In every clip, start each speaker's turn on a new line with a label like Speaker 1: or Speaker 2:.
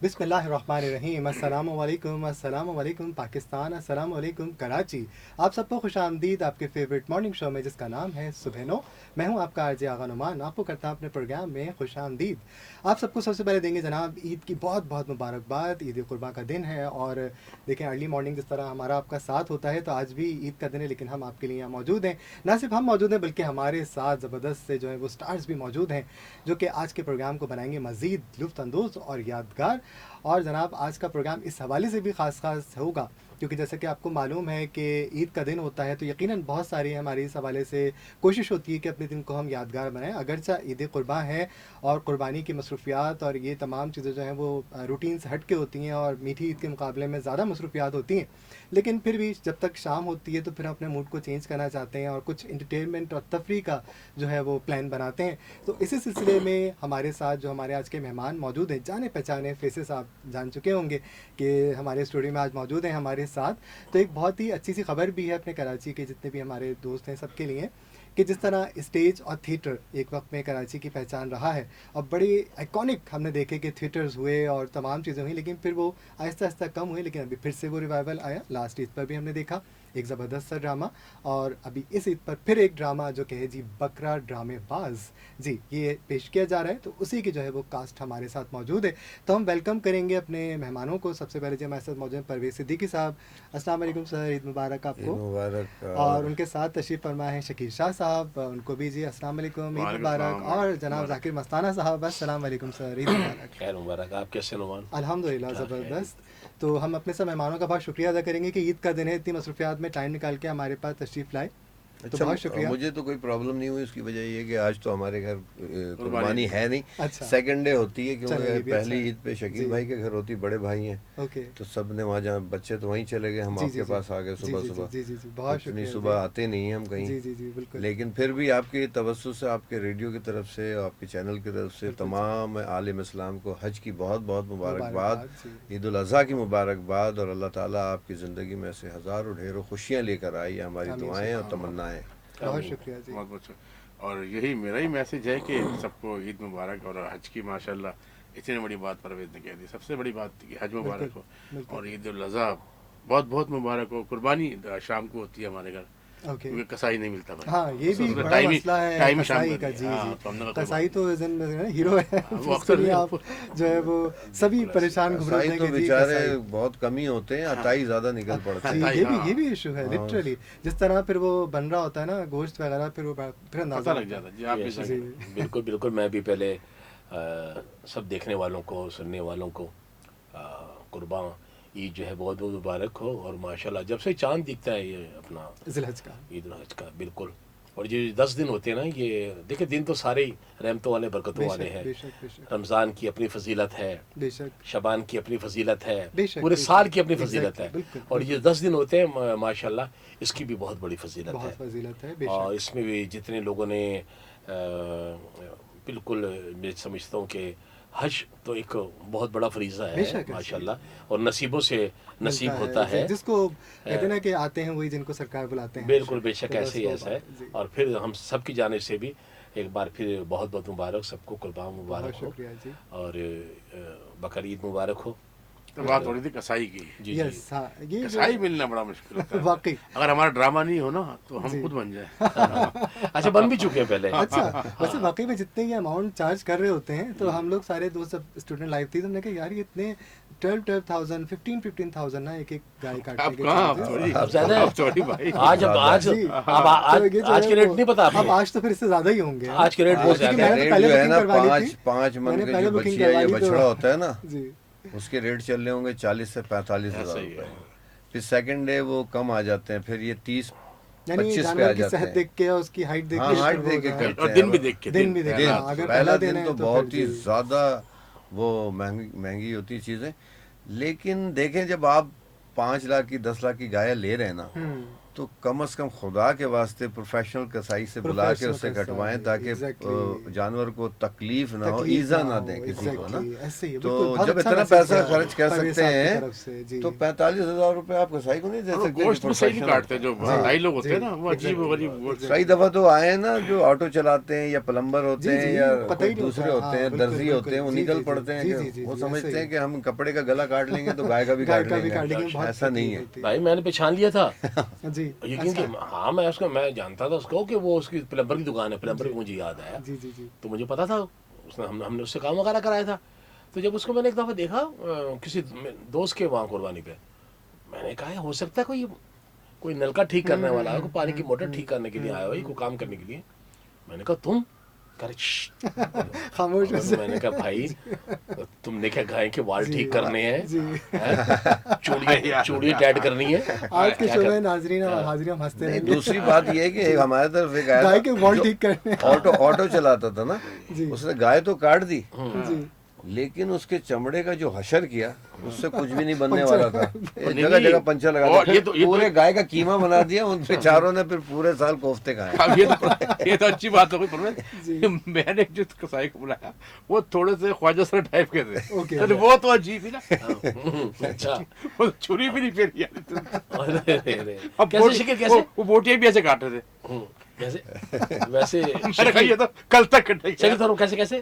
Speaker 1: बिस्मिल्लाहिर्रहमानिर्रहीम। अस्सलामु वालेकुम, अस्सलामु वालेकुम पाकिस्तान, अस्सलामु वालेकुम कराची। आप सबको खुशामदीद आपके फेवरेट मॉर्निंग शो में जिसका नाम है सुबह नो। मैं हूं आपका आरजे आगा नुमान, आपको करता हूं अपने प्रोग्राम में खुशामदीद। आप सबको सबसे पहले देंगे जनाब ईद की बहुत बहुत मुबारकबाद। ईद कुर्बा का दिन है और देखें अर्ली मॉर्निंग जिस तरह हमारा आपका साथ होता है, तो आज भी ईद का दिन है, लेकिन हम आपके लिए यहाँ मौजूद हैं। ना सिर्फ हम मौजूद हैं बल्कि हमारे साथ ज़बरदस्त से जो है वो स्टार्स भी मौजूद हैं, जो कि आज के प्रोग्राम को बनाएंगे मज़ीद लुत्फ़अंदोज़ और यादगार। और जनाब आज का प्रोग्राम इस हवाले से भी ख़ास होगा क्योंकि जैसा कि आपको मालूम है कि ईद का दिन होता है, तो यकीनन बहुत सारी हमारी इस हवाले से कोशिश होती है कि अपने दिन को हम यादगार बनाएं। अगरचा ईद कुर्बान है और कुर्बानी की मसरूफियात और ये तमाम चीज़ें जो हैं वो रूटीन से हट के होती हैं और मीठी ईद के मुकाबले में ज़्यादा मसरूफियात होती हैं, लेकिन फिर भी जब तक शाम होती है तो फिर अपने मूड को चेंज करना चाहते हैं और कुछ इंटरटेनमेंट और तफरी का जो है वो प्लान बनाते हैं। तो इसी सिलसिले में हमारे साथ जो हमारे आज के मेहमान मौजूद हैं, जाने पहचाने फेसेस आप जान चुके होंगे कि हमारे स्टूडियो में आज मौजूद हैं हमारे साथ। तो एक बहुत ही अच्छी सी खबर भी है अपने कराची के जितने भी हमारे दोस्त हैं सबके लिए, कि जिस तरह स्टेज और थिएटर एक वक्त में कराची की पहचान रहा है और बड़ी आइकॉनिक हमने देखे कि थिएटर्स हुए और तमाम चीज़ें हुई, लेकिन फिर वो आहिस्ता आहिस्ता कम हुए, लेकिन अभी फिर से वो रिवाइवल आया। लास्ट ईद पर भी हमने देखा एक ज़बरदस्त सा ड्रामा, और अभी इस ईद पर फिर एक ड्रामा जो कि है जी बकरा ड्रामेबाज जी, ये पेश किया जा रहा है। तो उसी की जो है वो कास्ट हमारे साथ मौजूद है। तो हम वेलकम करेंगे अपने मेहमानों को। सबसे पहले जो हमारे साथ मौजूद हैं परवेज़ सिद्दीकी साहब। अस्सलाम वालेकुम सर, ईद मुबारक आपको।
Speaker 2: मुबारक।
Speaker 1: और उनके साथ तशरीफ़ फरमा है शकीर शाह साहब, उनको भी जी अस्सलाम वालेकुम, ईद मुबारक। और जनाब जाकिर मस्ताना साहब, अस्सलाम वालेकुम सर, ईद मुबारक।
Speaker 3: खैर मुबारक। आप कैसे नुमान?
Speaker 1: अल्हम्दुलिल्लाह ज़बरदस्त। तो हम अपने सब मेहमानों का बहुत शुक्रिया अदा करेंगे कि ईद का दिन है, इतनी मसरूफियात में टाइम निकाल के हमारे पास तशरीफ़ लाए, तो
Speaker 2: अच्छा,
Speaker 1: बहुत शुक्रिया।
Speaker 2: मुझे तो कोई प्रॉब्लम नहीं हुई। उसकी वजह ये कि आज तो हमारे घर कुर्बानी है नहीं।
Speaker 1: अच्छा,
Speaker 2: सेकंड डे होती है
Speaker 1: चलो ये
Speaker 2: क्योंकि
Speaker 1: भी
Speaker 2: पहली
Speaker 1: अच्छा है।
Speaker 2: ईद पे
Speaker 1: जी,
Speaker 2: शकील भाई के घर होती, बड़े भाई हैं,
Speaker 1: ओके।
Speaker 2: तो सब ने वहाँ, जहाँ बच्चे तो वहीं चले गए, हम
Speaker 1: जी जी
Speaker 2: आपके
Speaker 1: जी
Speaker 2: पास आ गए
Speaker 1: जी
Speaker 2: सुबह
Speaker 1: जी
Speaker 2: सुबह।
Speaker 1: जी जी जी बहुत
Speaker 2: इतनी
Speaker 1: शुक्रिया
Speaker 2: सुबह
Speaker 1: जी।
Speaker 2: आते नहीं हैं हम कहीं,
Speaker 1: जी जी जी बिल्कुल
Speaker 2: लेकिन फिर भी आपकी तवज्जो से, आपके रेडियो की तरफ से, आपके चैनल की तरफ से
Speaker 1: बिल्कुल जी।
Speaker 2: तमाम आलिम इस्लाम को हज की बहुत बहुत मुबारकबाद,
Speaker 1: मुबारकबाद जी।
Speaker 2: ईद उल अज़हा की मुबारकबाद, और अल्लाह ताला आपकी ज़िंदगी में से हज़ारों ढेरों खुशियाँ लेकर आई, हमारी
Speaker 1: आमीन
Speaker 2: दुआएँ और
Speaker 1: शुक्रिया,
Speaker 2: तमन्नाएँ।
Speaker 1: बहुत
Speaker 3: आमीन।
Speaker 1: शुक्रिया जी।
Speaker 4: बहुत बहुत और यही मेरा ही मैसेज है कि सबको ईद मुबारक और हज की माशाल्लाह इतनी बड़ी बात परवेज़ ने कह दी। सबसे बड़ी बात कि हज
Speaker 1: बिल्कुल
Speaker 4: मुबारक हो
Speaker 1: बिल्कुल।
Speaker 4: और ईद उल अज़हा बहुत बहुत मुबारक हो। कुर्बानी शाम को होती है हमारे घर,
Speaker 1: ओके।
Speaker 4: क्योंकि कसाई नहीं मिलता भाई।
Speaker 1: हाँ, ये भी एक
Speaker 4: उसका
Speaker 1: बड़ा मसला है
Speaker 4: टाइम शाम
Speaker 1: कसाई
Speaker 4: का
Speaker 1: का।
Speaker 4: दिया।
Speaker 1: जी जी,
Speaker 4: हाँ, तो हमने कहा
Speaker 1: कसाई
Speaker 4: कुर्बानी।
Speaker 1: तो जिन हीरो है
Speaker 4: वो
Speaker 1: उसके
Speaker 4: अक्सर
Speaker 1: लिए आप जो है वो सभी
Speaker 4: बिल्कुल ऐसे।
Speaker 1: परेशान घूम रहे
Speaker 2: कसाई
Speaker 1: होते हैं
Speaker 2: तो
Speaker 1: कि जी
Speaker 2: बेचारे
Speaker 1: कसाई।
Speaker 2: बहुत कम ही होते हैं,
Speaker 4: हाँ,
Speaker 2: अताई ज़्यादा निकल पड़ते
Speaker 1: जी
Speaker 2: हैं।
Speaker 4: हताई,
Speaker 1: ये
Speaker 4: हाँ,
Speaker 1: भी इशू है
Speaker 2: हाँ,
Speaker 1: लिटरली। जिस तरह फिर वो बन रहा होता है ना गोश्त वगैरह, फिर वो फिर अंदाजा
Speaker 4: पता लग
Speaker 1: होता
Speaker 4: जाता है जी।
Speaker 1: है।
Speaker 4: आप भी
Speaker 3: ऐसे
Speaker 1: जी
Speaker 4: सही।
Speaker 3: बिल्कुल बिल्कुल। मैं भी पहले सब देखने वालों को, सुनने वालों को कुर्बान ईद जो है बहुत बहुत मुबारक हो। और माशाल्लाह जब से चांद दिखता है ये अपना
Speaker 1: जिलहज का।
Speaker 3: ईद उल हज का, बिल्कुल। और ये 10 दिन होते हैं ना, ये देखिए दिन तो सारे ही रहमतों वाले, बरकतों वाले
Speaker 1: बेशक
Speaker 3: हैं।
Speaker 1: बेशक बेशक
Speaker 3: रमज़ान की अपनी फजीलत है,
Speaker 1: बेशक
Speaker 3: शबान की अपनी फजीलत है,
Speaker 1: बेशक
Speaker 3: पूरे
Speaker 1: बेशक।
Speaker 3: साल की अपनी फजीलत
Speaker 1: एग्जैक्टली,
Speaker 3: है।
Speaker 1: बिल्कुल
Speaker 3: और ये
Speaker 1: बिल्कुल।
Speaker 3: 10 दिन होते हैं माशाल्लाह, इसकी भी बहुत बड़ी फजीलत
Speaker 1: बहुत
Speaker 3: है।
Speaker 1: फजीलत है
Speaker 3: और
Speaker 1: बेशक।
Speaker 3: इसमें भी जितने लोगों ने बिल्कुल, मैं समझता हूँ कि हज तो एक बहुत बड़ा फरीज़ा है
Speaker 1: बेशक है जी।
Speaker 3: माशाल्लाह, और नसीबों से
Speaker 1: मिलता
Speaker 3: नसीब
Speaker 1: है
Speaker 3: होता है।
Speaker 1: जिसको कहते हैं ना कि आते हैं वही जिनको सरकार बुलाते हैं।
Speaker 3: बिल्कुल बेशक,
Speaker 1: तो बस
Speaker 3: ऐसे ही
Speaker 1: वो
Speaker 3: ऐसा
Speaker 1: बात
Speaker 3: है।
Speaker 1: है जी।
Speaker 3: और फिर हम सब की जानिब से भी एक बार फिर बहुत बहुत मुबारक, सबको कुर्बान
Speaker 1: बहुत
Speaker 3: मुबारक हो
Speaker 1: शुक्रिया जी।
Speaker 3: और बकर ईद मुबारक हो।
Speaker 4: तो बात हो रही थी कसाई की।
Speaker 3: जी जी।
Speaker 1: यस हाँ, ये जो
Speaker 4: कसाई मिलना बड़ा मुश्किल होता है।
Speaker 1: वाकई।
Speaker 4: अगर हमारा ड्रामा नहीं हो ना तो हम
Speaker 1: जी।
Speaker 4: खुद बन जाए।
Speaker 3: अच्छा, बन भी चुके हैं पहले।
Speaker 1: अच्छा, वैसे वाकई में जितने ये अमाउंट चार्ज कर रहे होते हैं, तो हम लोग सारे दोस्त जब स्टूडेंट लाइफ थी तो हमने कहा यार ये इतने 12,000 15,000 ना एक एक गाय काटने
Speaker 4: अब
Speaker 1: के
Speaker 4: कहाँ, अब
Speaker 1: चार्जेस।
Speaker 4: थोड़ी,
Speaker 3: अब ज़्यादा है।
Speaker 4: अब थोड़ी भाई।
Speaker 3: आज अब आज
Speaker 1: जी।
Speaker 3: अब
Speaker 1: तो
Speaker 3: आज
Speaker 1: ये जो
Speaker 3: आज
Speaker 1: है
Speaker 3: के रेट
Speaker 1: वो-
Speaker 3: नहीं पता
Speaker 1: अब
Speaker 3: आपको?
Speaker 1: आज तो फिर इससे ज्यादा ही होंगे।
Speaker 3: आज के रेट बहुत
Speaker 1: क्योंकि
Speaker 3: ज़्यादा
Speaker 1: मैंने
Speaker 3: है।
Speaker 1: तो पहले
Speaker 2: जो है
Speaker 1: बुकिंग
Speaker 2: ना,
Speaker 1: करवा ली थी।
Speaker 2: पाँच मन
Speaker 1: मैंने
Speaker 2: के
Speaker 1: पहले
Speaker 2: जो
Speaker 1: बुकिंग
Speaker 2: बच्चिया
Speaker 1: करवा
Speaker 2: या
Speaker 1: ली तो
Speaker 2: बछड़ा होता है ना,
Speaker 1: जी
Speaker 2: उसके रेट चल रहे होंगे 40 से 45
Speaker 4: ऐसा
Speaker 2: हज़ार
Speaker 4: ही है।
Speaker 2: रुपए। फिर सेकंड डे वो कम आ जाते हैं, फिर ये 30
Speaker 1: यानी
Speaker 2: 25 पे आ
Speaker 1: जानवर की
Speaker 2: जाते
Speaker 1: सेहत
Speaker 2: हैं।
Speaker 1: देख के और उसकी हाइट देख
Speaker 2: हाँ,
Speaker 1: के
Speaker 2: हाइट
Speaker 1: फिर
Speaker 2: दे
Speaker 1: वो
Speaker 2: के
Speaker 1: जो है
Speaker 2: करते
Speaker 4: और
Speaker 2: हैं।
Speaker 4: दिन भी देख के,
Speaker 1: दिन भी देख के।
Speaker 2: दिन,
Speaker 1: हाँ, अगर
Speaker 2: पहला
Speaker 1: दिन
Speaker 2: दिन
Speaker 1: है
Speaker 2: तो
Speaker 1: तो
Speaker 2: बहुत
Speaker 1: फिर
Speaker 2: ही
Speaker 1: जी।
Speaker 2: ज़्यादा वो महंगी महंगी होती चीज़ें। लेकिन देखें, जब आप 5 लाख की 10 लाख की गाय ले रहे हैं ना,
Speaker 1: हम्म
Speaker 2: तो कम से कम खुदा के वास्ते प्रोफेशनल कसाई से बुला के
Speaker 1: प्रोफेशनल
Speaker 2: उससे
Speaker 1: कसाई,
Speaker 2: कटवाएं ताकि
Speaker 1: एग्जैक्टली।
Speaker 2: जानवर को तकलीफ ना हो,
Speaker 1: तकलीफ
Speaker 2: ईजा ना
Speaker 1: हो,
Speaker 2: दें किसी को ना।
Speaker 1: एग्जैक्टली, ऐसे ही,
Speaker 2: तो
Speaker 1: बिल्कुल, बहुत
Speaker 2: जब
Speaker 1: अच्छा
Speaker 2: इतना
Speaker 1: मैसेज
Speaker 2: पैसा
Speaker 1: है
Speaker 2: खर्च कर
Speaker 1: परवेज
Speaker 2: सकते
Speaker 1: साहब की
Speaker 2: हैं
Speaker 1: तरफ से, जी।
Speaker 2: तो 45,000 रुपए आप कसाई को नहीं दे
Speaker 4: और
Speaker 2: सकते?
Speaker 4: गोश्त भी सही नहीं
Speaker 2: प्रोफेशनल
Speaker 4: काटते जो
Speaker 2: हाँ।
Speaker 4: कसाई लोग होते हैं
Speaker 1: जी,
Speaker 4: ना, वो अजीब गरीब गोश्त।
Speaker 2: कई दफा तो आए ना जो ऑटो चलाते हैं या प्लम्बर होते
Speaker 1: जी,
Speaker 2: हैं
Speaker 1: जी,
Speaker 2: या
Speaker 1: पता
Speaker 2: कोई
Speaker 1: ही नहीं
Speaker 2: दूसरे
Speaker 1: होता,
Speaker 2: होते हैं,
Speaker 1: हाँ, बिल्कुल,
Speaker 2: दर्जी होते हैं, वो
Speaker 1: बिल्कुल,
Speaker 2: निकल
Speaker 1: जी,
Speaker 2: पड़ते हैं
Speaker 1: जी,
Speaker 2: कि
Speaker 1: जी, जी,
Speaker 2: वो
Speaker 1: जी,
Speaker 2: समझते
Speaker 1: ऐसे
Speaker 2: हैं
Speaker 1: ही।
Speaker 2: कि हम कपड़े का गला काट लेंगे तो गाय का भी
Speaker 1: गाय
Speaker 2: काट
Speaker 1: का भी
Speaker 2: लेंगे।
Speaker 1: काट लेंगे, बहुत
Speaker 2: ऐसा नहीं
Speaker 1: तकलीफ
Speaker 2: है।
Speaker 1: होती
Speaker 3: भाई मैंने पहचान लिया था।
Speaker 1: जी,
Speaker 3: यकीन कि हाँ, मैं उसका मैं जानता था उसको कि वो उसकी प्लम्बर की दुकान है, प्लम्बर भी मुझे याद आया।
Speaker 1: जी, जी, जी।
Speaker 3: तो मुझे पता था, उसने हमने उससे काम वगैरह कराया था। तो जब उसको मैंने एक दफ़ा देखा किसी दोस्त के वहाँ कुर्बानी पे, मैंने कहा हो सकता है कोई नलका ठीक करने वाला है, कोई पानी की मोटर ठीक करने के लिए आया हो, कोई काम करने के लिए। मैंने कहा तुम करे
Speaker 1: खामोश हो
Speaker 3: मैंने कहा भाई तुमने क्या गाय के वाल
Speaker 1: जी,
Speaker 3: ठीक करने हैं,
Speaker 1: जी।
Speaker 3: चूड़ी टाइट करनी है।
Speaker 1: आज के
Speaker 3: क्या
Speaker 1: शो
Speaker 3: कर-
Speaker 1: में नाजरीन और हाजिरीन हम हंसते
Speaker 2: नहीं,
Speaker 1: रहेंगे।
Speaker 2: दूसरी बात ये है कि एक हमारे तरफ एक आया
Speaker 1: गाय
Speaker 2: था
Speaker 1: के वॉल
Speaker 2: जो
Speaker 1: ठीक करने।
Speaker 2: ऑटो चलाता था ना,
Speaker 1: जी।
Speaker 2: उसने गाय तो काट दी
Speaker 1: जी,
Speaker 2: लेकिन उसके चमड़े का जो हशर किया उससे कुछ भी नहीं बनने
Speaker 1: पंचर।
Speaker 2: वाला था।
Speaker 4: नहीं,
Speaker 2: जगह जगह पंचर लगा
Speaker 4: और
Speaker 2: दिया,
Speaker 4: ये
Speaker 2: फिर
Speaker 4: तो- ये तो-
Speaker 2: पूरे गाय का कीमा बना दिया उन बेचारों ने, फिर पूरे साल कोफ्ते खाए।
Speaker 4: अब ये तो अच्छी बात हो गई परवेज। मैंने जो कसाई को बुलाया वो थोड़े से ख्वाजा सर टाइप के थे।
Speaker 1: ओके।
Speaker 4: अरे वो तो अजीब ही ना,
Speaker 3: अच्छा।
Speaker 4: वो तो छुरी भी नहीं फेरी यार।
Speaker 3: अरे रे रे।
Speaker 4: अब
Speaker 3: कैसे शिकिर कैसे?
Speaker 4: वो बोटियां भी ऐसे काट रहे थे।
Speaker 3: कैसे वैसे
Speaker 4: मैंने कहा ये तो कल तक कटेगा।
Speaker 3: चलिए थोड़ा कैसे कैसे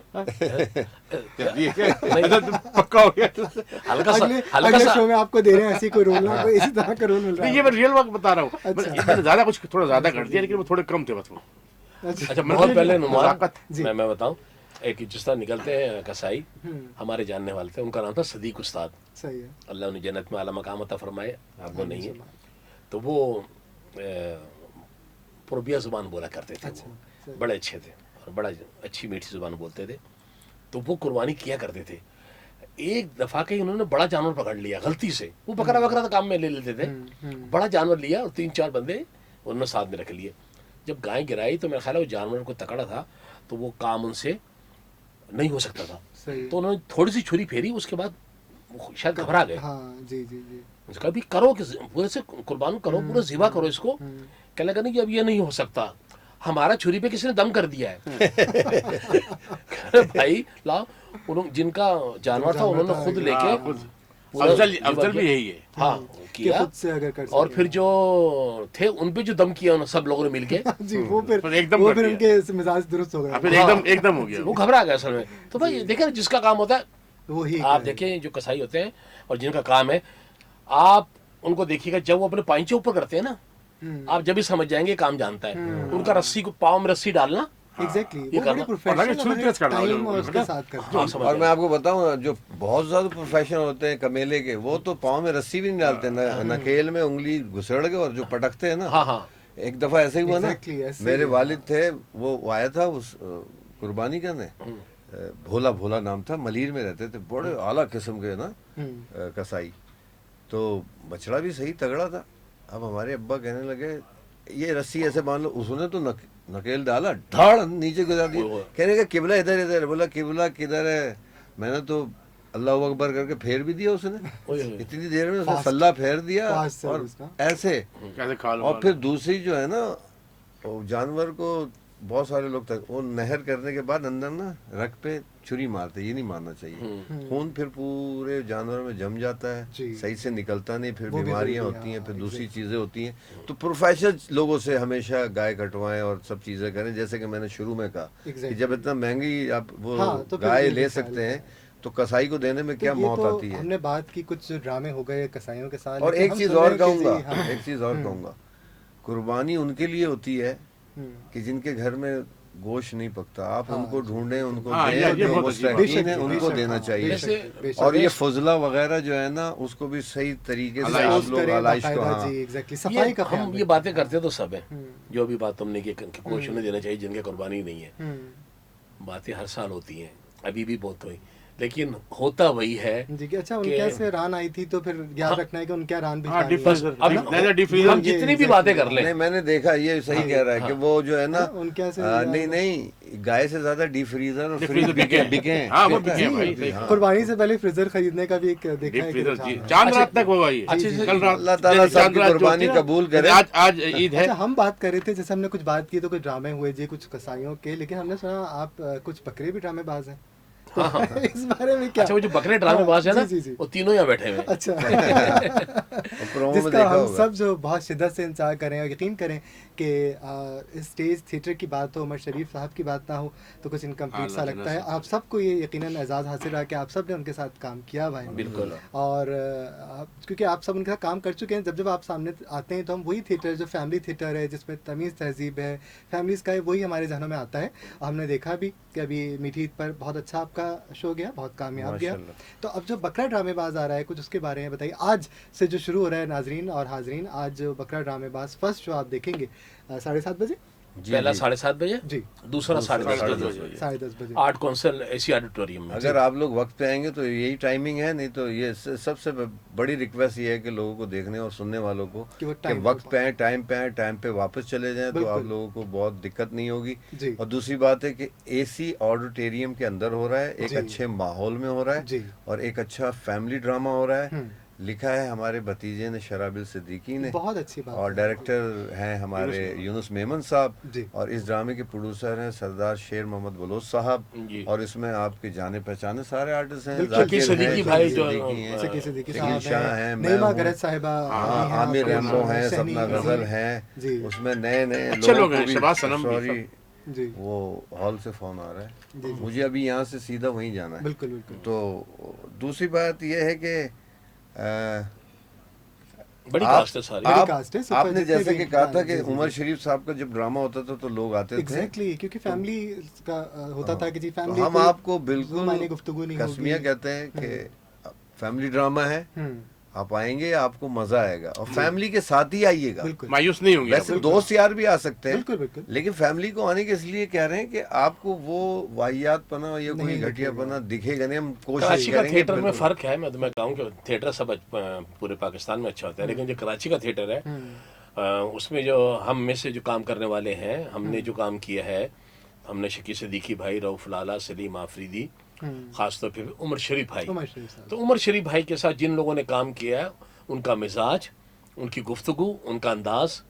Speaker 4: ऐसा तो पक्का हो गया।
Speaker 3: हल्का सा हल्का
Speaker 1: अगले
Speaker 3: सा
Speaker 1: शो में आपको दे रहे हैं ऐसी कोई रोल ना, कोई इसी तरह का रोल मिल रहा
Speaker 4: नहीं,
Speaker 1: है।
Speaker 4: ये मैं रियल वक्त बता रहा हूँ।
Speaker 1: अच्छा।
Speaker 4: मैंने ज्यादा कुछ थोड़ा ज्यादा कर दिया लेकिन वो थोड़े कम थे बस वो।
Speaker 3: अच्छा बहुत पहले नुमान
Speaker 4: नज़ाकत।
Speaker 1: जी।
Speaker 3: मैं बताऊं, एक जिस तरह निकलते हैं कसाई हमारे जानने वाले थे, उनका नाम था सदीक उस्ताद,
Speaker 1: सही है।
Speaker 3: अल्लाह उन्हें जन्नत में आला मकाम अता फरमाए, आपको नहीं है। तो वो पूर्बिया ज़ुबान बोला करते थे,
Speaker 1: अच्छा,
Speaker 3: वो बड़े अच्छे थे और बड़ा अच्छी मीठी ज़ुबान बोलते थे। तो वो कुर्बानी किया करते थे। एक दफ़ा कहीं उन्होंने बड़ा जानवर पकड़ लिया गलती से, वो बकरा वकरा तो काम में ले लेते थे, बड़ा जानवर लिया और 3-4 बंदे उन्होंने साथ में रख लिए। जब गाय गिराई तो मेरा ख्याल है वो जानवर को तकड़ा था, तो वो काम उनसे नहीं हो सकता था।
Speaker 1: सही।
Speaker 3: तो उन्होंने थोड़ी सी छुरी फेरी, उसके बाद वो शायद घबरा गए।
Speaker 1: हाँ, जी, जी, जी।
Speaker 3: उसका भी करो कि पूरे से कुर्बान करो, पूरा ज़िबा करो इसको। कहने लगा नहीं कि अब ये नहीं हो सकता, हमारा छुरी पे किसी ने दम कर दिया है। कह रहे भाई लाओ, उन्होंने जिनका जानवर था उन्होंने खुद लेके पूरा
Speaker 4: अफजल
Speaker 3: ज़िबा
Speaker 4: भी
Speaker 3: किया।
Speaker 4: यही है।
Speaker 3: हाँ
Speaker 1: कि
Speaker 3: किया।
Speaker 1: खुद से अगर कर
Speaker 3: और
Speaker 1: सकें।
Speaker 3: फिर जो थे उन पे जो दम किया उन्होंने सब लोगों ने मिलके,
Speaker 1: जी, वो फिर
Speaker 4: फिर एकदम
Speaker 1: वो
Speaker 4: कर
Speaker 1: फिर
Speaker 4: दिया।
Speaker 1: उनके मिजाज दुरुस्त हो गए।
Speaker 4: फिर एकदम हो गया
Speaker 3: वो घबरा गया असल में। तो भाई देखे जिसका काम होता है,
Speaker 1: वो ही
Speaker 3: आप
Speaker 1: करें।
Speaker 3: देखिए जो कसाई होते हैं और जिनका काम है, आप उनको देखिएगा जब वो अपने पांचे ऊपर करते हैं ना, आप जब भी समझ जाएंगे काम जानता है। उनका रस्सी को पाँव में रस्सी डालना,
Speaker 1: एग्जैक्टली,
Speaker 3: ये
Speaker 1: वो बड़े
Speaker 3: करना।
Speaker 1: प्रोफेशनल
Speaker 4: और आगे छुरी प्रेस करना,
Speaker 1: टाइम
Speaker 4: जो-
Speaker 1: और उसके साथ करते
Speaker 3: हाँ
Speaker 1: हैं।
Speaker 3: समझ
Speaker 2: और मैं
Speaker 3: गए।
Speaker 2: आपको बताऊं, जो बहुत ज्यादा प्रोफेशनल होते हैं कमेले के, वो तो पाँव में रस्सी भी नहीं डालते, नकेल में उंगली घुसड़ के और जो पटकते हैं ना।
Speaker 3: हाँ हाँ
Speaker 2: एक दफा ऐसे ही हुआ ना,
Speaker 1: Exactly, ऐसे
Speaker 2: मेरे
Speaker 1: ही।
Speaker 2: वालिद थे, वो आया था उस कुर्बानी करने, भोला भोला नाम था, मलीर में रहते थे, बड़े आला किस्म के ना कसाई। तो बछड़ा भी सही तगड़ा था। अब हमारे अब्बा कहने लगे ये रस्सी ऐसे मान लो, उसने तो नकेल डाला, ढाड़ नीचे गिरा दिया। कहने का किबला इधर इधर, बोला किबला किधर है? मैंने तो अल्लाह अकबर करके फेर भी दिया उसने, इतनी देर में उसने
Speaker 1: Fast.
Speaker 2: सल्ला फेर दिया
Speaker 1: Fast
Speaker 2: और
Speaker 1: service ना।
Speaker 2: ऐसे।
Speaker 4: कैसे खा लो।
Speaker 2: और फिर दूसरी जो है ना, वो जानवर को बहुत सारे लोग तक वो नहर करने के बाद अंदर ना रख पे छुरी मारते, ये नहीं मारना चाहिए। खून फिर पूरे जानवर में जम जाता
Speaker 1: जी।
Speaker 2: है, सही से निकलता नहीं, फिर
Speaker 1: वो भी
Speaker 2: बीमारियां
Speaker 1: जरूरी है,
Speaker 2: होती हैं,
Speaker 1: हाँ,
Speaker 2: फिर दूसरी
Speaker 1: exactly।
Speaker 2: चीजें होती हैं। तो प्रोफेशनल लोगों से हमेशा गाय कटवाएं और सब चीजें करें, जैसे कि मैंने शुरू में कहा कि
Speaker 1: Exactly।
Speaker 2: जब इतना महंगी आप वो
Speaker 1: हाँ, तो फिर
Speaker 2: गाय
Speaker 1: ये
Speaker 2: ले
Speaker 1: भी ख्याल
Speaker 2: सकते हैं,
Speaker 1: है।
Speaker 2: तो कसाई को देने में
Speaker 1: तो
Speaker 2: क्या
Speaker 1: ये
Speaker 2: मौत
Speaker 1: तो
Speaker 2: आती है।
Speaker 1: हमने बात की, कुछ ड्रामे हो गए कसाईयों के साथ,
Speaker 2: और
Speaker 1: लेकिन
Speaker 2: एक
Speaker 1: हम
Speaker 2: चीज
Speaker 1: सुन
Speaker 2: और
Speaker 1: रहे हैं कि
Speaker 2: कहूंगा,
Speaker 1: जी, हाँ।
Speaker 2: एक चीज और कहूंगा, कुर्बानी उनके लिए होती है कि जिनके घर में गोश्त नहीं पकता। आप उनको ढूंढें, उनको
Speaker 4: हाँ,
Speaker 2: दें,
Speaker 4: ये
Speaker 2: जो
Speaker 4: बहुत
Speaker 2: मुस्तकीन
Speaker 1: बेशक,
Speaker 2: है उनको
Speaker 1: बेशक,
Speaker 2: देना
Speaker 1: हाँ,
Speaker 2: चाहिए।
Speaker 1: बेशक, बेशक।
Speaker 2: और ये फजला वगैरह जो है ना, उसको भी सही तरीके से
Speaker 4: आलाइश
Speaker 2: आप लोग
Speaker 1: करें,
Speaker 2: आलाइश को,
Speaker 1: बाकायदा,
Speaker 2: हाँ
Speaker 1: जी, एग्जैक्टली, सफाई का ख्याल
Speaker 3: हम ये
Speaker 1: रखें।
Speaker 3: बातें करते तो सब है, जो भी बात तुमने की कि गोश्त उन्हें देना चाहिए जिनके कुर्बानी नहीं है, बातें हर साल होती हैं, अभी भी बहुत हुई। लेकिन होता वही है
Speaker 1: जी कि अच्छा
Speaker 3: कि-
Speaker 1: उनके से रान आई थी तो फिर याद
Speaker 3: हाँ।
Speaker 1: रखना है कि उनके रान भी
Speaker 4: हाँ,
Speaker 1: खानी है।
Speaker 4: डिफ्यूजर
Speaker 3: अब
Speaker 4: नहीं डिफ्यूजर
Speaker 3: हम जितनी भी बातें कर
Speaker 2: नहीं
Speaker 3: लें,
Speaker 2: मैंने देखा ये सही कह रहा है कि वो जो है ना
Speaker 1: हाँ, उनके से
Speaker 2: नहीं नहीं गाय से ज्यादा डी फ्रीजर और फ्रीज
Speaker 4: डिफ्यूजर
Speaker 2: बिके
Speaker 4: बिके
Speaker 2: बिके हैं।
Speaker 4: हाँ वो
Speaker 2: बिकता
Speaker 4: बिके
Speaker 2: है।
Speaker 4: भाई
Speaker 1: जी,
Speaker 4: सही
Speaker 2: हाँ।
Speaker 1: कुर्बानी से पहले फ्रीजर खरीदने का भी एक देखा है कि
Speaker 4: डिफ्यूजर
Speaker 1: रुझान
Speaker 4: जी
Speaker 1: है।
Speaker 4: चांद
Speaker 3: अच्छा,
Speaker 4: रात तक होगा ये
Speaker 3: अच्छे से-
Speaker 4: कल रात
Speaker 2: अल्लाह ताला
Speaker 4: जैसे
Speaker 2: सबकी
Speaker 4: चांद रात जो
Speaker 2: कुर्बानी
Speaker 4: होती है ना,
Speaker 2: कबूल करे।
Speaker 4: आज ईद है
Speaker 1: अच्छा हम बात कर रहे थे, जैसे हमने कुछ बात की तो कुछ ड्रामे हुए जी कुछ कसाईयों के, लेकिन हमने सुना आप कुछ बकरे भी ड्रामेबाज हैं।
Speaker 3: हाँ, हाँ।
Speaker 1: इस बारे में क्या?
Speaker 3: अच्छा वो जो बकरे ड्रामेबाज है ना,
Speaker 1: जी, जी, जी।
Speaker 3: वो तीनों यहाँ बैठे हुए हैं।
Speaker 1: अच्छा
Speaker 2: और प्रोमो में
Speaker 1: जिसका
Speaker 2: देखा
Speaker 1: हम
Speaker 2: होगा।
Speaker 1: सब जो बहुत शिद्दत से इंतजार करें और यकीन करें कि स्टेज थिएटर की बात हो, उमर शरीफ साहब की बात ना हो तो कुछ इनकम्प्लीट सा
Speaker 4: अल्लाह
Speaker 1: लगता है।
Speaker 4: जन्नत
Speaker 1: आप सबको ये यकीनन एजाज़ हासिल रहा कि आप सब ने उनके साथ काम किया भाई।
Speaker 3: बिल्कुल।
Speaker 1: और क्योंकि आप सब उनके साथ काम कर चुके हैं, जब जब आप सामने आते हैं तो हम वही थिएटर जो फैमिली थिएटर है जिसमें तमीज़ तहजीब है, फैमिलीज़ का है, वही हमारे जहनों में आता है। हमने देखा भी कि अभी मीठी ईद पर बहुत अच्छा आपका शो गया, बहुत कामयाब गया।
Speaker 2: माशाल्लाह।
Speaker 1: तो अब जो बकरा ड्रामेबाज आ रहा है कुछ उसके बारे में बताइए। आज से जो शुरू हो रहा है नाजरीन और हाजरीन, आज जो बकरा ड्रामेबाज फर्स्ट शो आप देखेंगे 7:30 बजे
Speaker 2: जी,
Speaker 3: पहला
Speaker 2: जी।
Speaker 3: 7:30 बजे,
Speaker 1: जी,
Speaker 3: दूसरा 10:30
Speaker 4: साढ़े
Speaker 3: बजे,
Speaker 4: दस बजे।
Speaker 1: 10:30 बजे।
Speaker 3: आर्ट कौंसिल एसी ऑडिटोरियम में।
Speaker 2: अगर आप लोग वक्त पे आएंगे तो यही टाइमिंग है, नहीं तो ये सबसे बड़ी रिक्वेस्ट ये है कि लोगों को देखने और सुनने वालों को
Speaker 1: कि वो
Speaker 2: कि
Speaker 1: टाइम
Speaker 2: वक्त पे आए, टाइम पे आए, टाइम पे वापस चले जाएं तो
Speaker 1: बिल्कुल।
Speaker 2: आप लोगों को बहुत दिक्कत नहीं होगी।
Speaker 1: जी
Speaker 2: और दूसरी बात है कि एसी ऑडिटोरियम के अंदर हो रहा है, एक
Speaker 1: जी।
Speaker 2: अच्छे माहौल में हो रहा है
Speaker 1: जी।
Speaker 2: और एक अच्छा फैमिली ड्रामा हो रहा है।
Speaker 1: हम्म,
Speaker 2: लिखा है हमारे भतीजे ने, शराबिल सिद्दीकी ने,
Speaker 1: बहुत अच्छी बात
Speaker 2: और
Speaker 1: है।
Speaker 2: डायरेक्टर हैं हमारे यूनुस मेमन साहब,
Speaker 1: जी।
Speaker 2: और इस ड्रामे के प्रोड्यूसर हैं सरदार शेर मोहम्मद बलोच साहब।
Speaker 3: जी।
Speaker 2: और इसमें आपके जाने पहचाने सारे आर्टिस्ट हैं,
Speaker 1: बिल्कुल।
Speaker 2: जाकिर
Speaker 3: शकील
Speaker 2: हैं,
Speaker 3: सिद्दीकी भाई जो-
Speaker 2: सिद्दीकी हैं,
Speaker 1: शकील सिद्दीकी
Speaker 2: शकील
Speaker 1: साहब
Speaker 2: शाह
Speaker 1: हैं,
Speaker 2: हैं, मैं
Speaker 1: नईमा
Speaker 2: हूँ,
Speaker 1: गरज साहिबा
Speaker 2: हाँ,
Speaker 1: भी हैं
Speaker 2: आमिर
Speaker 1: आपके
Speaker 2: रैम्बो
Speaker 1: साथ,
Speaker 2: हैं,
Speaker 1: शहनी
Speaker 2: सपना गजल
Speaker 1: जी।
Speaker 2: हैं।
Speaker 1: जी
Speaker 2: उसमें नए नए
Speaker 4: अच्छे लोग
Speaker 2: लोगों
Speaker 4: हैं,
Speaker 2: को भी,
Speaker 4: शहबाज सनम भी,
Speaker 2: सॉरी
Speaker 1: जी
Speaker 2: वो हॉल से फोन आ रहा है,
Speaker 1: जी जी,
Speaker 2: मुझे अभी यहाँ से सीधा वहीं जाना है।
Speaker 1: बिल्कुल बिल्कुल।
Speaker 2: तो दूसरी बात यह है कि
Speaker 3: बड़ी
Speaker 2: आप-
Speaker 3: कास्ट है सारी।
Speaker 1: बड़ी कास्ट है, सुपर
Speaker 2: आपने
Speaker 1: जितने
Speaker 2: जैसे
Speaker 1: भी
Speaker 2: कि कहा था
Speaker 1: गाने,
Speaker 2: कि
Speaker 1: जी, जी,
Speaker 2: उमर
Speaker 1: जी।
Speaker 2: शरीफ साहब का जब ड्रामा होता था तो लोग आते थे।
Speaker 1: एग्जैक्टली क्योंकि फैमिली का होता था कि जी
Speaker 2: तो
Speaker 1: फैमिली
Speaker 2: हम
Speaker 1: कोई
Speaker 2: आपको
Speaker 1: जो मायने
Speaker 2: बिल्कुल
Speaker 1: गुफ्तगू नहीं
Speaker 2: कसमिया
Speaker 1: होगी।
Speaker 2: कहते हैं कि फैमिली ड्रामा है, आप आएंगे आपको मजा आएगा और फैमिली के साथ ही आइएगा।
Speaker 1: बिल्कुल
Speaker 4: मायूस नहीं होंगे
Speaker 2: वैसे
Speaker 4: आप।
Speaker 2: दोस्त यार भी आ सकते हैं,
Speaker 1: बिल्कुल बिल्कुल।
Speaker 2: लेकिन फैमिली को आने के इसलिए कह रहे हैं कि आपको वो वाहियातपना या कोई
Speaker 1: नहीं
Speaker 2: घटियापना दिखेगा नहीं। हम कोशिश
Speaker 3: कराची का
Speaker 2: करेंगे
Speaker 3: थिएटर में
Speaker 2: बिल्कुल।
Speaker 3: फर्क है। मैं तुम्हें कहूँ कि थिएटर सब पूरे पाकिस्तान में अच्छा होता है, लेकिन जो कराची का थिएटर है उसमें जो हम में से जो काम करने वाले हैं, हमने जो काम किया है, हमने शकील सिद्दीकी भाई, रऊफ लाला, सलीम आफरीदी, खासतौर पर उमर शरीफ भाई।
Speaker 1: उमर शरीफ साहब
Speaker 3: तो उमर शरीफ भाई के साथ जिन लोगों ने काम किया है, उनका मिजाज, उनकी गुफ्तगू, उनका अंदाज,